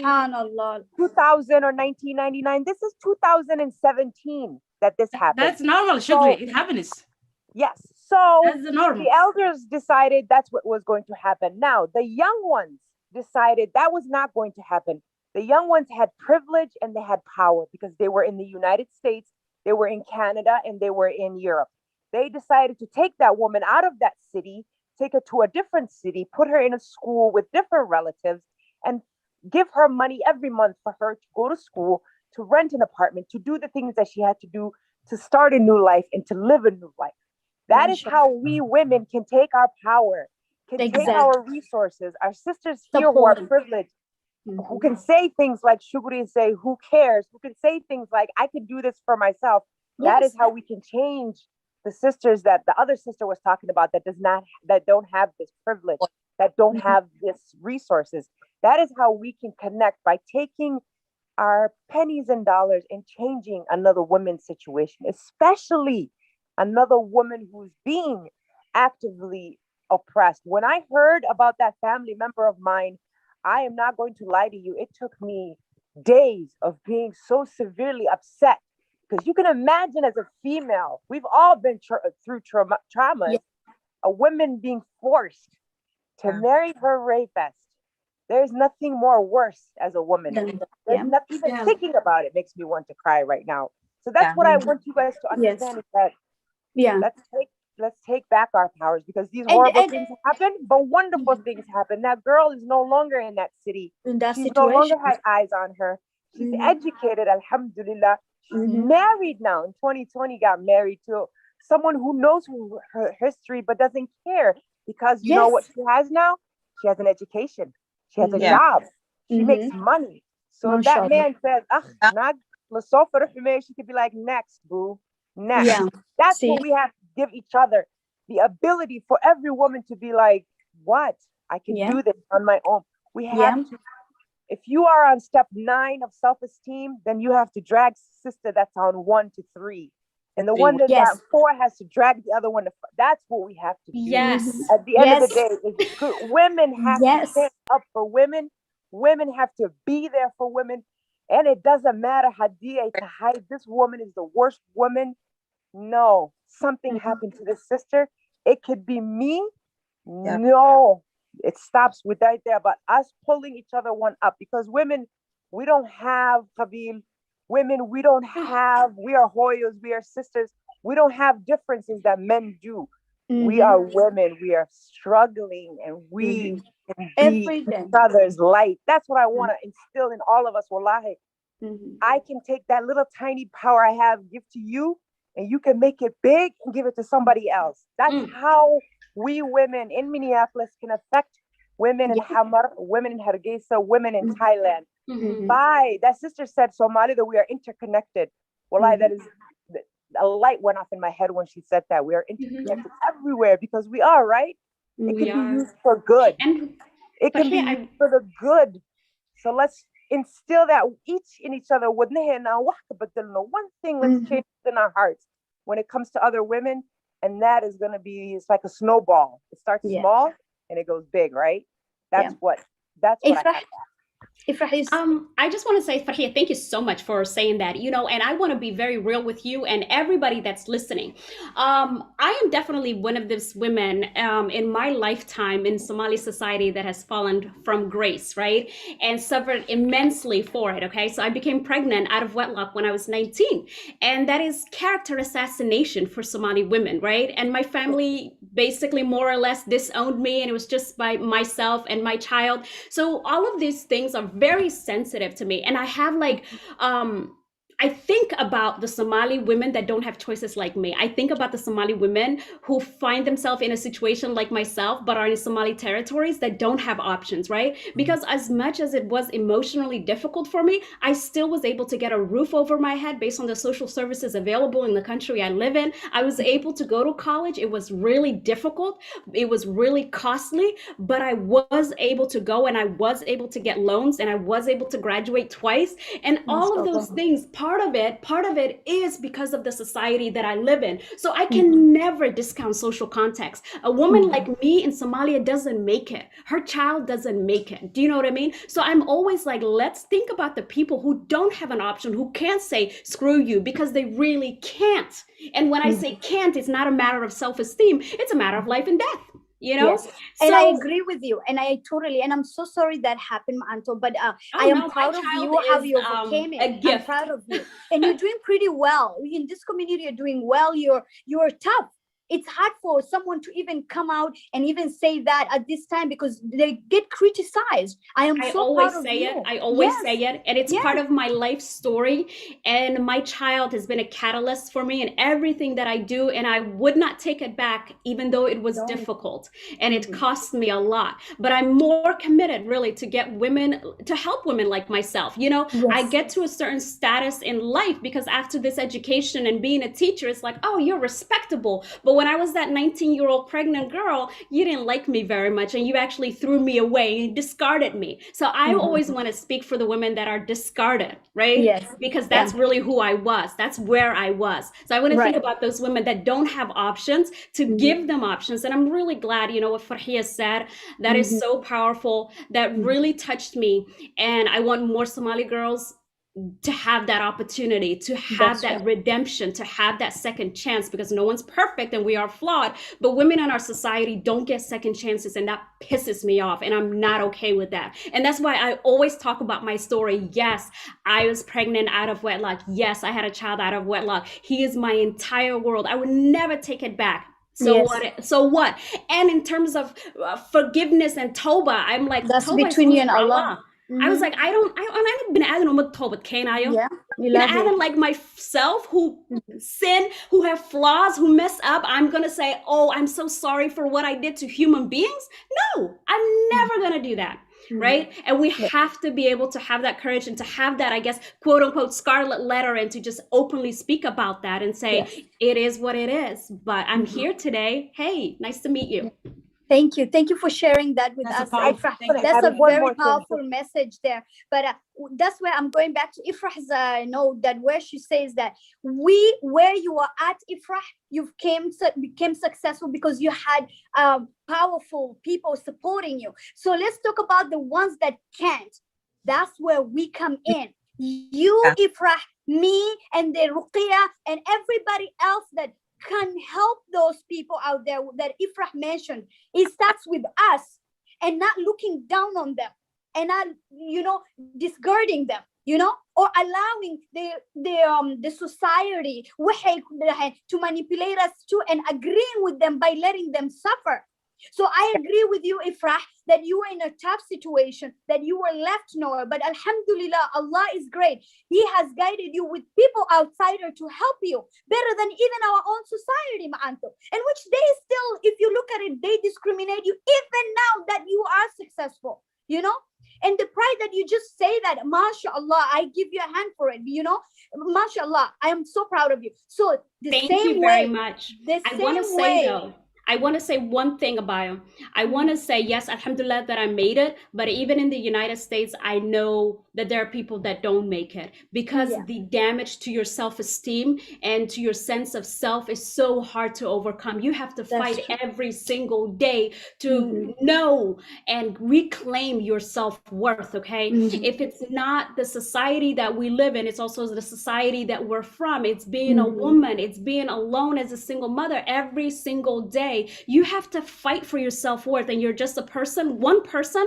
or 1999. This is 2017 that this happened. That's normal, Shukri. It happens. Yes. So that's the normal. The elders decided that's what was going to happen. Now, the young ones decided that was not going to happen. The young ones had privilege and they had power because they were in the United States, they were in Canada, and they were in Europe. They decided to take that woman out of that city, take her to a different city, put her in a school with different relatives, and give her money every month for her to go to school, to rent an apartment, to do the things that she had to do to start a new life and to live a new life. That is how we women can take our power, can take our resources, our sisters here who are privileged, who can say things like Shukri and say, who cares? Who can say things like, I can do this for myself. Yes. That is how we can change the sisters that the other sister was talking about that don't have this privilege, that don't have this resources. That is how we can connect, by taking our pennies and dollars and changing another woman's situation, especially another woman who's being actively oppressed. When I heard about that family member of mine, I am not going to lie to you, it took me days of being so severely upset, because you can imagine, as a female, we've all been through traumas. Yeah. A woman being forced to marry her rapist. There's nothing more worse as a woman. There's nothing, even thinking about it makes me want to cry right now. So that's what I want you guys to understand, is that let's take back our powers, because these horrible things happen, but wonderful things happen. That girl is no longer in that city. She's no longer had eyes on her. She's educated, alhamdulillah. She's married now. In 2020, got married to someone who knows her history, but doesn't care, because you know what she has now? She has an education. She has a job. She makes money. So if that man says, she could be like, next, boo. Next. Yeah. That's what we have to give each other, the ability for every woman to be like, what? I can do this on my own. We have to. If you are on step 9 of self-esteem, then you have to drag sister that's on 1 to 3. And the one that's at 4 has to drag the other one to 5. That's what we have to do. Yes. At the end of the day, it's good. Women have to stand up for women. Women have to be there for women. And it doesn't matter, Hadiya, to hide this woman is the worst woman. No, something happened to this sister. It could be me. Yep. No, it stops with right there. But us pulling each other one up, because women, we don't have Qabil. Women, we are Hoyos, we are sisters. We don't have differences that men do. We are women. We are struggling, and we can be each other's light. That's what I want to instill in all of us. Wallahi, I can take that little tiny power I have, give to you, and you can make it big and give it to somebody else. That's how we women in Minneapolis can affect women in Hamar, women in Hargeisa, women in Thailand. By that sister said, Somali, that we are interconnected. Wallahi, that is, a light went off in my head when she said that. We are interconnected everywhere, because we are, right? It can be used for good. And it can be used for the good. So let's instill that in each other. One thing, let's change in our hearts when it comes to other women. And that is going to be, it's like a snowball. It starts small and it goes big, right? That's what I have. I just want to say, Farhia, thank you so much for saying that, and I want to be very real with you and everybody that's listening. I am definitely one of those women in my lifetime in Somali society that has fallen from grace, right? And suffered immensely for it, okay? So I became pregnant out of wedlock when I was 19. And that is character assassination for Somali women, right? And my family basically more or less disowned me, and it was just by myself and my child. So all of these things are very sensitive to me. And I have I think about the Somali women that don't have choices like me. I think about the Somali women who find themselves in a situation like myself, but are in Somali territories that don't have options, right? Because as much as it was emotionally difficult for me, I still was able to get a roof over my head based on the social services available in the country I live in. I was able to go to college. It was really difficult. It was really costly, but I was able to go, and I was able to get loans, and I was able to graduate twice. And all of those things, part of it is because of the society that I live in. So I can never discount social context. A woman like me in Somalia doesn't make it. Her child doesn't make it. Do you know what I mean? So I'm always like, let's think about the people who don't have an option, who can't say screw you, because they really can't. And when I say can't, it's not a matter of self-esteem. It's a matter of life and death. Yes. And I agree with you, and I'm so sorry that happened, Anto, but I am proud of you, how you overcame it. I'm proud of you, and you're doing pretty well in this community. You're doing well. You're tough. It's hard for someone to even come out and even say that at this time, because they get criticized. I always say it. I always say it. And it's part of my life story. And my child has been a catalyst for me in everything that I do. And I would not take it back, even though it was difficult and it cost me a lot. But I'm more committed really to help women like myself. I get to a certain status in life because after this education and being a teacher, it's like, oh, you're respectable. But when I was that 19-year-old pregnant girl, you didn't like me very much, and you actually threw me away and discarded me. So I always want to speak for the women that are discarded, right? Yes. Because that's really who I was. That's where I was. So I want to think about those women that don't have options, to give them options. And I'm really glad, what Farhia said, that is so powerful, that really touched me. And I want more Somali girls to have that opportunity, to have that redemption, to have that second chance, because no one's perfect and we are flawed, but women in our society don't get second chances, and that pisses me off, and I'm not okay with that. And that's why I always talk about my story. Yes, I was pregnant out of wedlock. Yes, I had a child out of wedlock. He is my entire world. I would never take it back. So what? And in terms of forgiveness and Toba, I'm like, that's between you and Allah. I was like, I'm like myself, who sin, who have flaws, who mess up. I'm gonna say, oh, I'm so sorry for what I did to human beings. No, I'm never gonna do that. Right? And we have to be able to have that courage and to have that, I guess, quote unquote, scarlet letter, and to just openly speak about that and say, it is what it is. But I'm here today. Hey, nice to meet you. Thank you. Thank you for sharing that with us. That's a very powerful message there. But that's where I'm going back to Ifrah's note, that where she says that where you are at, Ifrah, you became successful because you had powerful people supporting you. So let's talk about the ones that can't. That's where we come in. You, Ifrah, me, and the Ruqiyya, and everybody else that can help those people out there that Ifrah mentioned. It starts with us, and not looking down on them, and not, discarding them, or allowing the society to manipulate us too, and agreeing with them by letting them suffer. So I agree with you, Ifrah, that you were in a tough situation, that you were left nowhere. But alhamdulillah, Allah is great. He has guided you with people outsider to help you better than even our own society, ma'anto. And which they still, if you look at it, they discriminate you even now that you are successful, you know? And the pride that you just say that, mashallah, I give you a hand for it, you know? Mashallah, I am so proud of you. So the Thank same you way, very much. the I want to same say way. though, I want to say one thing about him. I want to say, yes, alhamdulillah, that I made it. But even in the United States, I know that there are people that don't make it because Yeah. the damage to your self-esteem and to your sense of self is so hard to overcome. You have to That's fight true. every single day to know and reclaim your self-worth, okay? If it's not the society that we live in, it's also the society that we're from. It's being a woman, it's being alone as a single mother every single day. You have to fight for your self-worth, and you're just a person, one person.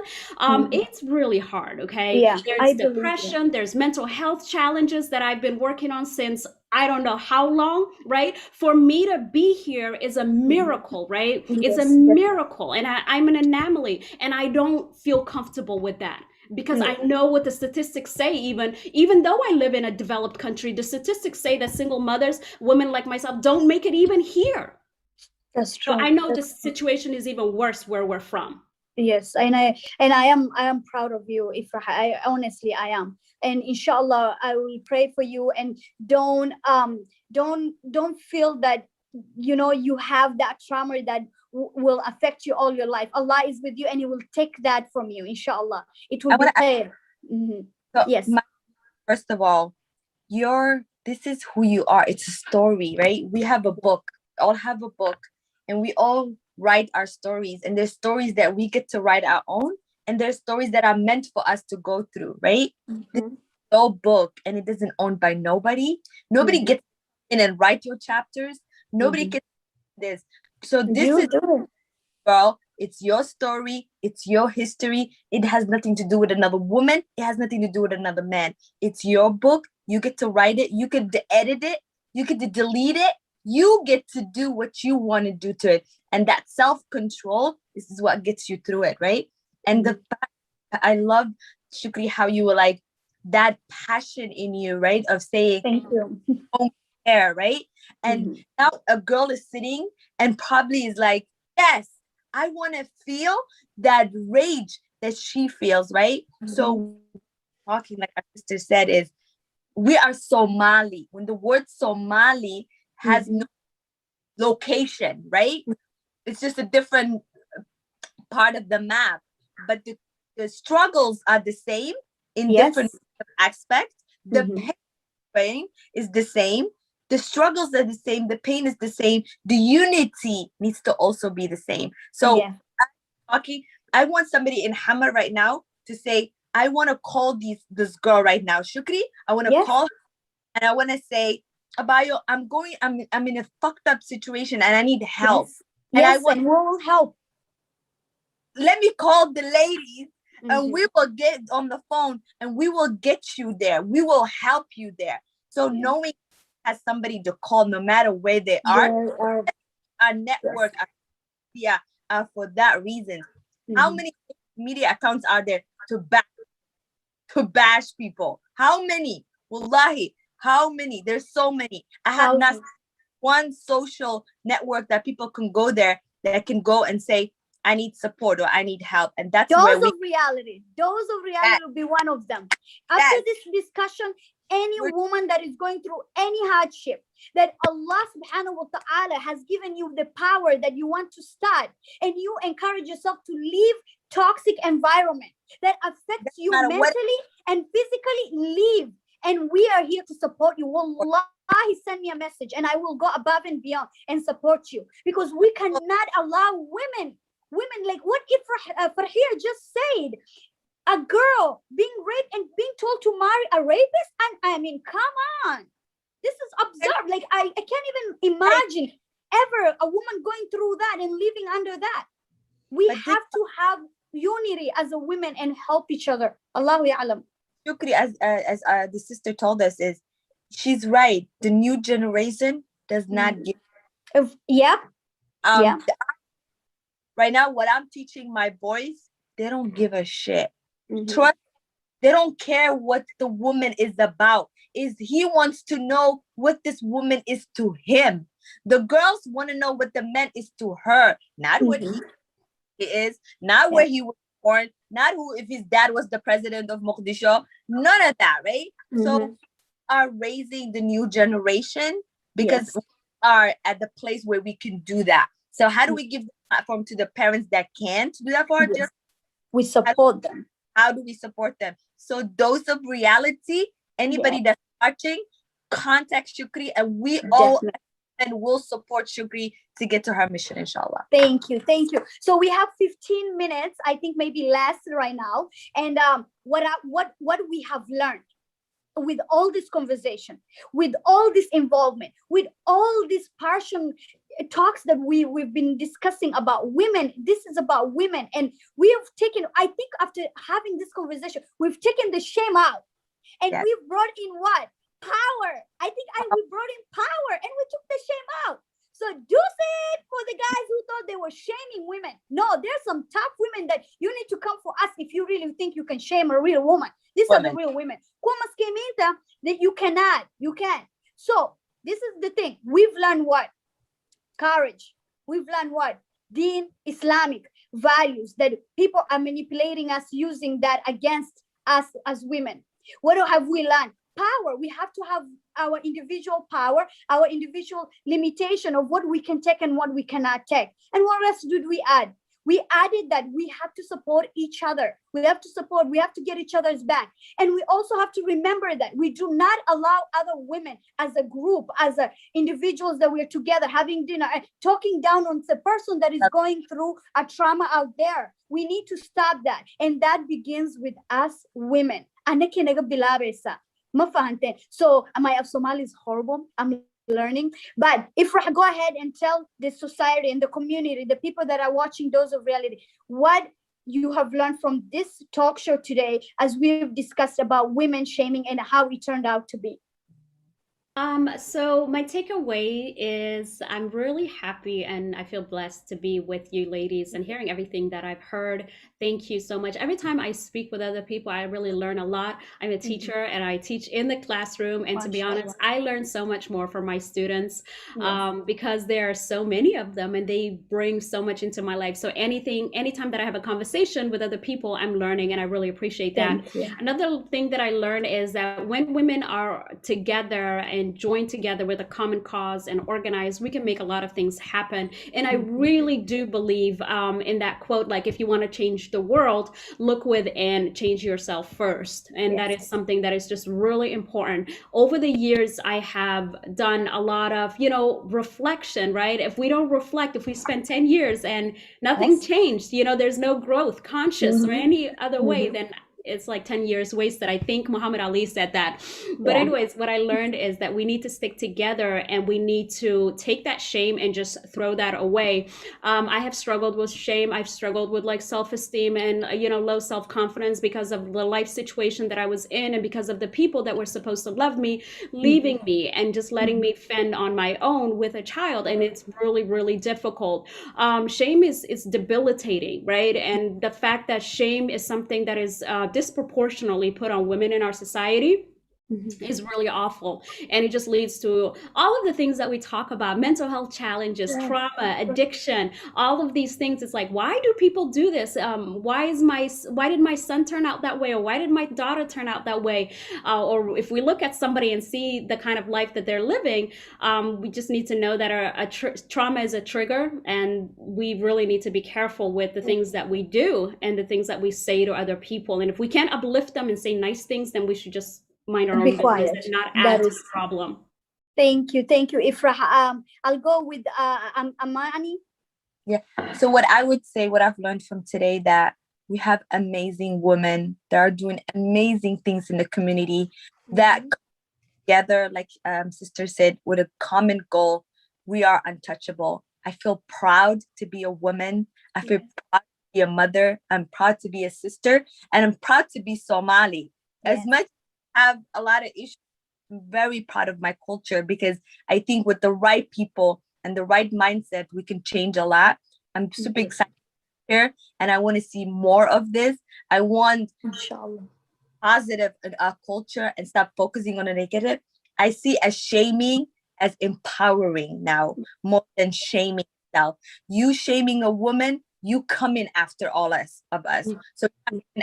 It's really hard, okay? Yeah, There's I believe depression, there's mental health challenges that I've been working on since I don't know how long, right? For me to be here is a miracle, right? It's a Yes. miracle. And I'm an anomaly, and I don't feel comfortable with that because I know what the statistics say. Even though I live in a developed country, the statistics say that single mothers, women like myself, don't make it even here. That's true. So I know the situation is even worse where we're from. Yes, and I am proud of you, Ifrah. I honestly I am, and inshallah I will pray for you. And don't feel that you have that trauma that will affect you all your life. Allah is with you, and He will take that from you. Inshallah, it will be clear. So Yes. First of all, this is who you are. It's a story, right? We have a book. We all have a book, and we all write our stories. And there's stories that we get to write our own, and there's stories that are meant for us to go through, right? This is your book, and it isn't owned by nobody. Nobody gets in and write your chapters. Nobody gets this. So this is, girl, it's your story. It's your history. It has nothing to do with another woman. It has nothing to do with another man. It's your book. You get to write it. You could edit it. You could delete it. You get to do what you want to do to it. And that self-control, this is what gets you through it, right? And the fact, I love, Shukri, how you were like, that passion in you, right? Of saying, Thank you. Don't care, right? And now a girl is sitting and probably is like, yes, I want to feel that rage that she feels, right? So talking, like our sister said, is we are Somali. When the word Somali has no location, right? It's just a different part of the map, but the struggles are the same in different aspects. The pain is the same. The struggles are the same. The pain is the same. The unity needs to also be the same. So talking, I want somebody in Hammer right now to say, I want to call this girl right now, Shukri. I want to call her, and I want to say, Abayo, I'm in a fucked up situation and I need help. And and we'll help. Let me call the ladies, and we will get on the phone and we will get you there. We will help you there. So knowing has somebody to call no matter where they are, our network are for that reason. How many media accounts are there to bash people? How many? Wallahi, how many? There's so many. I have not one social network that people can go there that can go and say, I need support or I need help. And that's Dose where of reality will be one of them. After this discussion, any woman that is going through any hardship, that Allah subhanahu wa ta'ala has given you the power that you want to start, and you encourage yourself to leave toxic environment that affects you mentally and physically, leave. And we are here to support you. Wallahi, send me a message and I will go above and beyond and support you, because we cannot allow women like what Farhia just said, a girl being raped and being told to marry a rapist. And I mean, come on, this is absurd. Like I can't even imagine ever a woman going through that and living under that. We have to have unity as a woman and help each other. Allahu Ya'lam. Shukri, as the sister told us, is she's right. The new generation does not give. right now, what I'm teaching my boys, they don't give a shit. Mhm. Trust, they don't care what the woman is about. Is he wants to know what this woman is to him. The girls want to know what the man is to her, not what Mhm. he is, not where he was born, not who, if his dad was the president of Mogadishu, none of that, right? So Mhm. are raising the new generation because Yes. we are at the place where we can do that. So how do we give the platform to the parents that can't do that for our Yes. generation? We support them. How do we support them? So dose of reality, anybody Yeah. that's watching, contact Shukri, and we all Definitely. and will support Shukri to get to her mission, inshallah. Thank you. Thank you. So we have 15 minutes, I think maybe less right now. And what we have learned with all this conversation, with all this involvement, with all this passion talks that we've been discussing about women. This is about women. And we have taken, I think after having this conversation, we've taken the shame out. And Yes. we've brought in what? Power. I think we brought in power and we took the shame out. So do it for the guys who thought they were shaming women. No, there's some tough women that you need to come for us if you really think you can shame a real woman. These are the real women. That you cannot. You can. So this is the thing. We've learned what? Courage. We've learned what? Deen, Islamic values that people are manipulating us, using that against us as women. What have we learned? Power. We have to have our individual power, our individual limitation of what we can take and what we cannot take. And what else did we add? We added that we have to support each other. We have to get each other's back. And we also have to remember that we do not allow other women as a group, as individuals that we're together having dinner, talking down on the person that is going through a trauma out there. We need to stop that. And that begins with us women. So my Somali is horrible. I'm learning. But if I go ahead and tell the society and the community, the people that are watching Dose of Reality, what you have learned from this talk show today, as we've discussed about women shaming and how it turned out to be. So my takeaway is I'm really happy and I feel blessed to be with you ladies and hearing everything that I've heard. Thank you so much. Every time I speak with other people, I really learn a lot. I'm a teacher and I teach in the classroom. And to be honest, I learn so much more from my students because there are so many of them and they bring so much into my life. So anytime that I have a conversation with other people, I'm learning and I really appreciate that. Another thing that I learned is that when women are together and join together with a common cause and organize, we can make a lot of things happen. And I really do believe in that quote, like, if you want to change the world, look within, change yourself first. And that is something that is just really important. Over the years, I have done a lot of, reflection, right? If we don't reflect, if we spend 10 years and nothing changed, there's no growth, conscious or any other way, then it's like 10 years wasted. I think Muhammad Ali said that. But anyways, what I learned is that we need to stick together and we need to take that shame and just throw that away. I have struggled with shame. I've struggled with like self-esteem and, low self-confidence because of the life situation that I was in and because of the people that were supposed to love me, leaving me and just letting me fend on my own with a child. And it's really, really difficult. Shame is debilitating, right? And the fact that shame is something that is disproportionately put on women in our society is really awful. And it just leads to all of the things that we talk about, mental health challenges, trauma, addiction, all of these things. It's like, why do people do this? Why did my son turn out that way? Or why did my daughter turn out that way? Or if we look at somebody and see the kind of life that they're living, we just need to know that trauma is a trigger, and we really need to be careful with the things that we do and the things that we say to other people. And if we can't uplift them and say nice things, then we should just mind our own business and not add to the problem. Thank you, Ifrah. I'll go with Amani. Yeah. So what I would say, what I've learned from today, that we have amazing women that are doing amazing things in the community that together, like sister said, with a common goal, we are untouchable. I feel proud to be a woman. I feel proud to be a mother. I'm proud to be a sister, and I'm proud to be Somali. As much have a lot of issues, I'm very proud of my culture, because I think with the right people and the right mindset, we can change a lot. I'm super excited here, and I want to see more of this. I want Inshallah. positive culture and stop focusing on the negative. I see as shaming as empowering now more than shaming self. You shaming a woman, you coming after all of us. So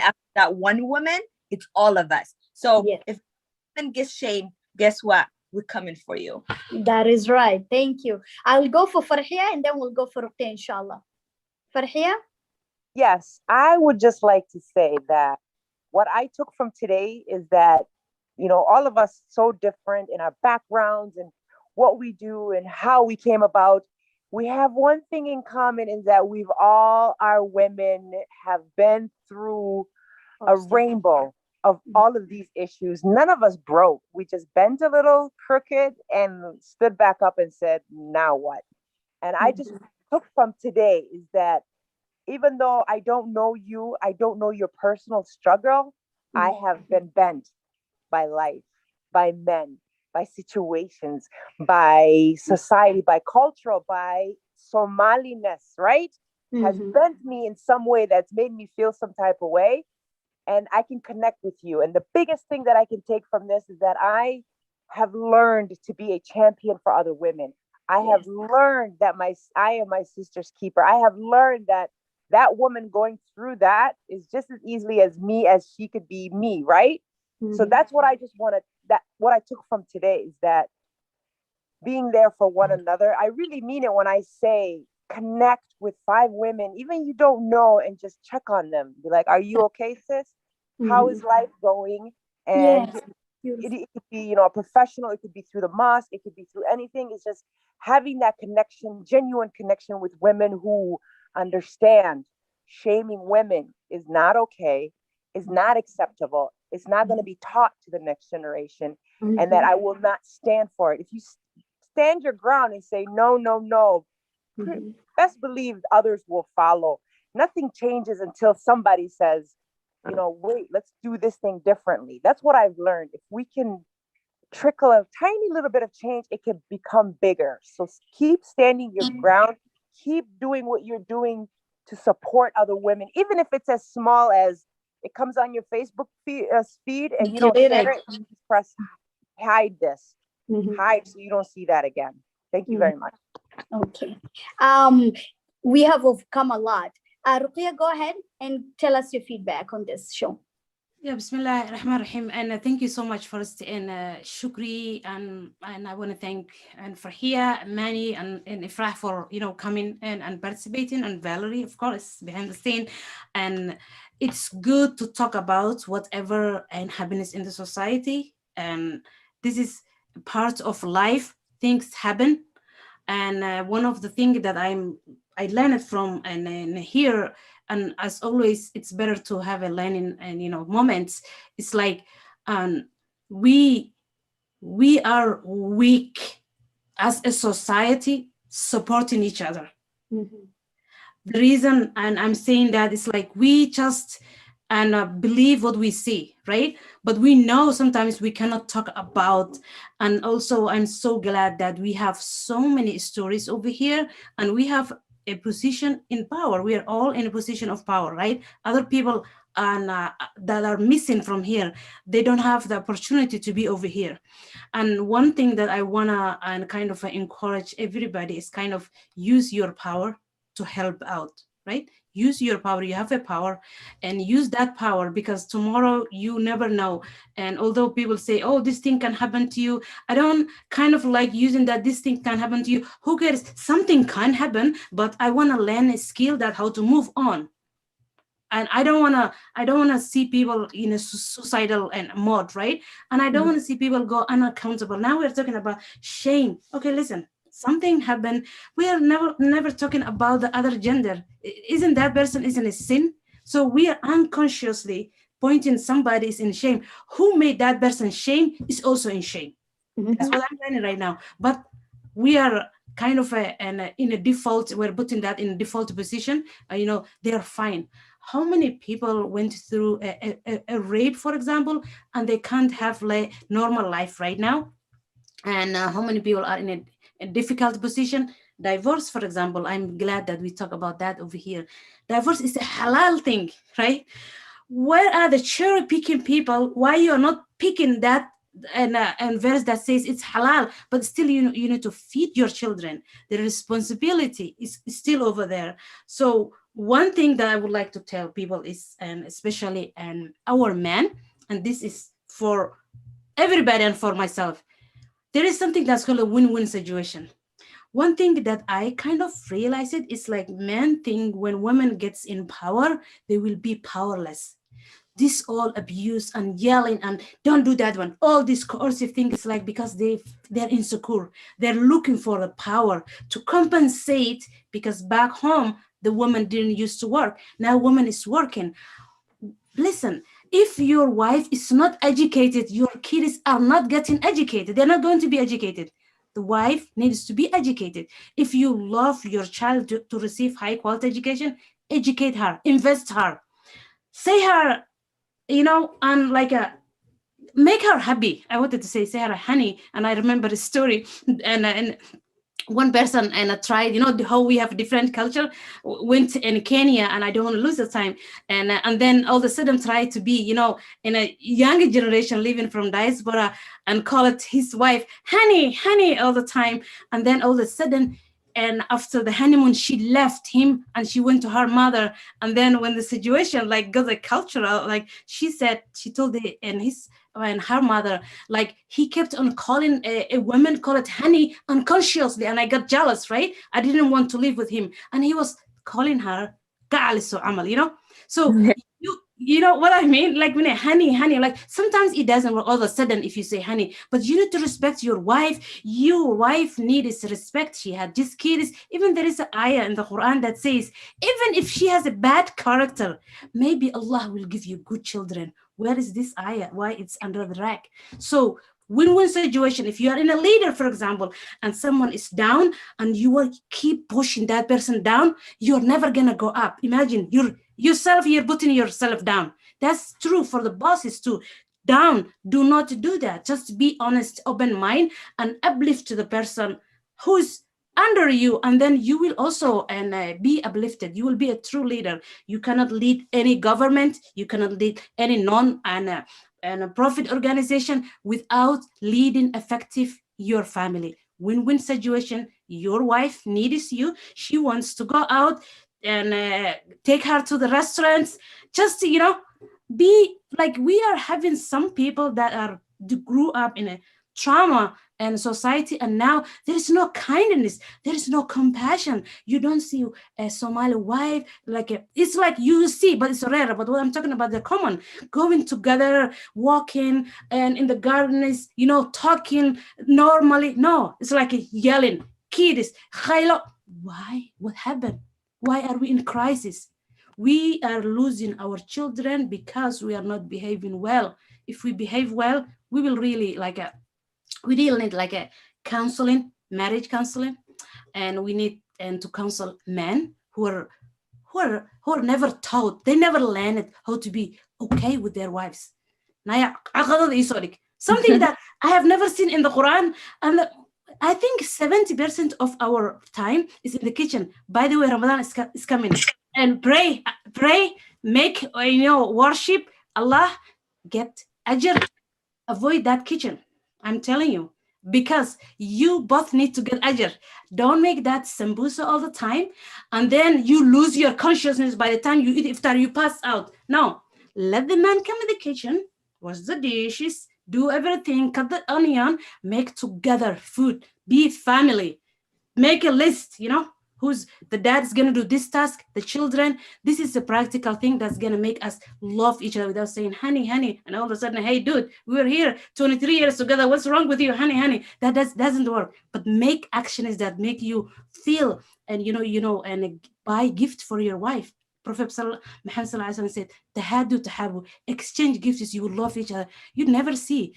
after that one woman, it's all of us. So Yes. if a woman gets shamed, guess what? We're coming for you. That is right. Thank you. I'll go for Farhia and then we'll go for Ruqya, inshallah. Farhia? Yes, I would just like to say that what I took from today is that, all of us so different in our backgrounds and what we do and how we came about. We have one thing in common is that our women have been through a rainbow of all of these issues. None of us broke. We just bent a little crooked and stood back up and said, now what? And I just took from today is that even though I don't know you, I don't know your personal struggle, I have been bent by life, by men, by situations, by society, by cultural, by Somaliness, right? Has bent me in some way that's made me feel some type of way. And I can connect with you. And the biggest thing that I can take from this is that I have learned to be a champion for other women. I have learned that I am my sister's keeper. I have learned that woman going through that is just as easily as she could be me, right? So that's what I just wanted, what I took from today is that being there for one another. I really mean it when I say connect with 5 women, even you don't know, and just check on them. Be like, are you okay, sis? How is life going? And it could be, a professional, it could be through the mosque, it could be through anything. It's just having that connection, genuine connection with women who understand shaming women is not okay, is not acceptable. It's not going to be taught to the next generation, and that I will not stand for it. If you stand your ground and say, no, no, no, best believe others will follow. Nothing changes until somebody says, wait, let's do this thing differently. That's what I've learned. If we can trickle a tiny little bit of change, it can become bigger. So keep standing your ground, keep doing what you're doing to support other women, even if it's as small as it comes on your Facebook feed and you don't share it, you just press hide this, hide so you don't see that again. Thank you very much. Okay. We have overcome a lot. Ruqya, go ahead and tell us your feedback on this show. Yeah, Bismillah ar-Rahman ar-Rahim. And thank you so much first, and Shukri, and I want to thank and Farhia, Mani, and Ifrah for coming in and participating, and Valerie, of course, behind the scene. And it's good to talk about whatever and happiness in the society. And this is part of life. Things happen, and one of the things that I learned from and here, and as always, it's better to have a learning and moments. It's like we are weak as a society supporting each other. The reason, and I'm saying that, it's like we just believe what we see, right? But we know sometimes we cannot talk about. And also, I'm so glad that we have so many stories over here, and we have a position in power. We are all in a position of power, right? Other people that are missing from here, they don't have the opportunity to be over here. And one thing that I wanna and kind of encourage everybody is kind of use your power to help out, right? Use your power. You have a power, and use that power, because tomorrow you never know. And although people say, oh, this thing can happen to you, I don't kind of like using that this thing can happen to you. Who cares? Something can happen, but I want to learn a skill that how to move on. And I don't want to see people in a suicidal and mode, right? And I don't want to see people go unaccountable. Now we're talking about shame. Okay, listen, something happened. We are never talking about the other gender. Isn't that person isn't a sin? So we are unconsciously pointing somebody is in shame. Who made that person shame is also in shame. That's what I'm learning right now. But we are kind of in a default, we're putting that in a default position. They are fine. How many people went through a rape, for example, and they can't have normal life right now? And how many people are in a difficult position? divorce, for example, I'm glad that we talk about that over here. Divorce is a halal thing, right? Where are the cherry picking people? Why you're not picking that and verse that says it's halal, but still you need to feed your children. The responsibility is still over there. So one thing that I would like to tell people is, and especially our men, and this is for everybody and for myself, there is something that's called a win-win situation. One thing that I kind of realized it is like men think when women gets in power, they will be powerless. This all abuse and yelling and don't do that one, all these coercive things, like because they're insecure, they're looking for the power to compensate, because back home the woman didn't used to work, now woman is working. Listen, if your wife is not educated, your kids are not getting educated, they're not going to be educated. The wife needs to be educated. If you love your child to receive high quality education, educate her, invest her, say her, and like make her happy. I wanted to say her honey, and I remember a story, and one person tried, how we have different culture, went in Kenya, and I don't want to lose the time, and then all of a sudden tried to be, in a younger generation living from diaspora, and call it his wife honey all the time, and then all of a sudden, and after the honeymoon, she left him and she went to her mother. And then when the situation like got the cultural, like she told and her mother, like he kept on calling a woman, call it honey, unconsciously. And I got jealous, right? I didn't want to live with him. And he was calling her, so you know what I mean? Like when honey, like sometimes it doesn't work all of a sudden if you say honey, but you need to respect your wife. Your wife needs respect. She had just kids. Even there is an ayah in the Quran that says, even if she has a bad character, maybe Allah will give you good children. Where is this ayah? Why it's under the rack? So win-win situation. If you are in a leader, for example, and someone is down and you will keep pushing that person down, you're never gonna go up. Imagine you're putting yourself down. That's true for the bosses too. Down, do not do that. Just be honest, open mind, and uplift the person who's under you, and then you will also be uplifted. You will be a true leader. You cannot lead any government. You cannot lead any and a profit organization without leading effective your family. Win-win situation. Your wife needs you. She wants to go out and take her to the restaurants. Just be like, we are having some people that grew up in a trauma and society, and now there is no kindness, there is no compassion. You don't see a Somali wife it's like you see, but it's rare. But what I'm talking about, the common going together, walking, and in the gardens, talking normally. No, it's like yelling, kids, khaylo. Why? What happened? Why are we in crisis? We are losing our children because we are not behaving well. If we behave well, we will really we really need a counseling, marriage counseling, and we need to counsel men who are never taught, they never learned how to be okay with their wives. Something that I have never seen in the Quran, and I think 70% of our time is in the kitchen. By the way, Ramadan is coming, and pray, make worship Allah, get ajr. Avoid that kitchen. I'm telling you, because you both need to get ajr. Don't make that sambusa all the time, and then you lose your consciousness by the time you eat iftar, you pass out. No, let the man come in the kitchen, wash the dishes, do everything, cut the onion, make together food, be family, make a list, who's the dad's gonna do this task, the children. This is a practical thing that's gonna make us love each other without saying honey, and all of a sudden, hey dude, we're here 23 years together, what's wrong with you, honey? That doesn't work. But make actions that make you feel, and and buy gift for your wife. Prophet Muhammad said, tahabu, exchange gifts, you will love each other. You never see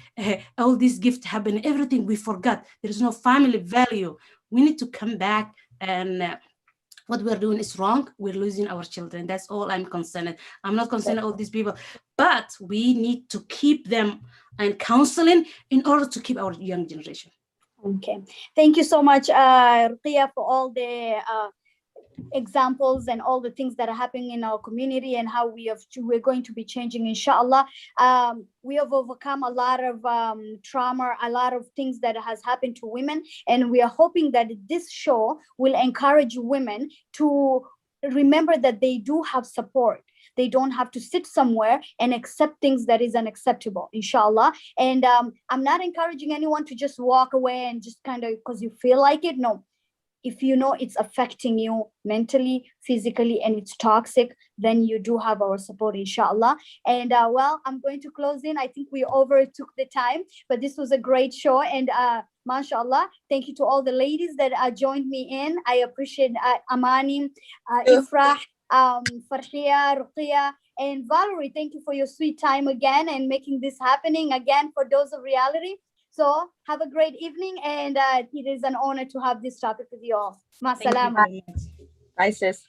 all these gifts happen, everything we forgot. There is no family value. We need to come back, and what we're doing is wrong. We're losing our children. That's all I'm concerned. I'm not concerned all these people, but we need to keep them and counseling in order to keep our young generation. Okay. Thank you so much, Ruqia, for all the examples and all the things that are happening in our community and how we're going to be changing, inshallah. We have overcome a lot of trauma, a lot of things that has happened to women, and we are hoping that this show will encourage women to remember that they do have support. They don't have to sit somewhere and accept things that is unacceptable, inshallah. And I'm not encouraging anyone to just walk away and just kind of because you feel like it. No, if you know it's affecting you mentally, physically, and it's toxic, then you do have our support, inshallah. And well, I'm going to close in. I think we overtook the time, but this was a great show. And mashallah, thank you to all the ladies that joined me in. I appreciate Amani, Ifrah, Farhia, Ruqia, and Valerie. Thank you for your sweet time again and making this happening again for Dose of Reality. So have a great evening, and it is an honor to have this topic with you all. Ma salama. Bye, sis.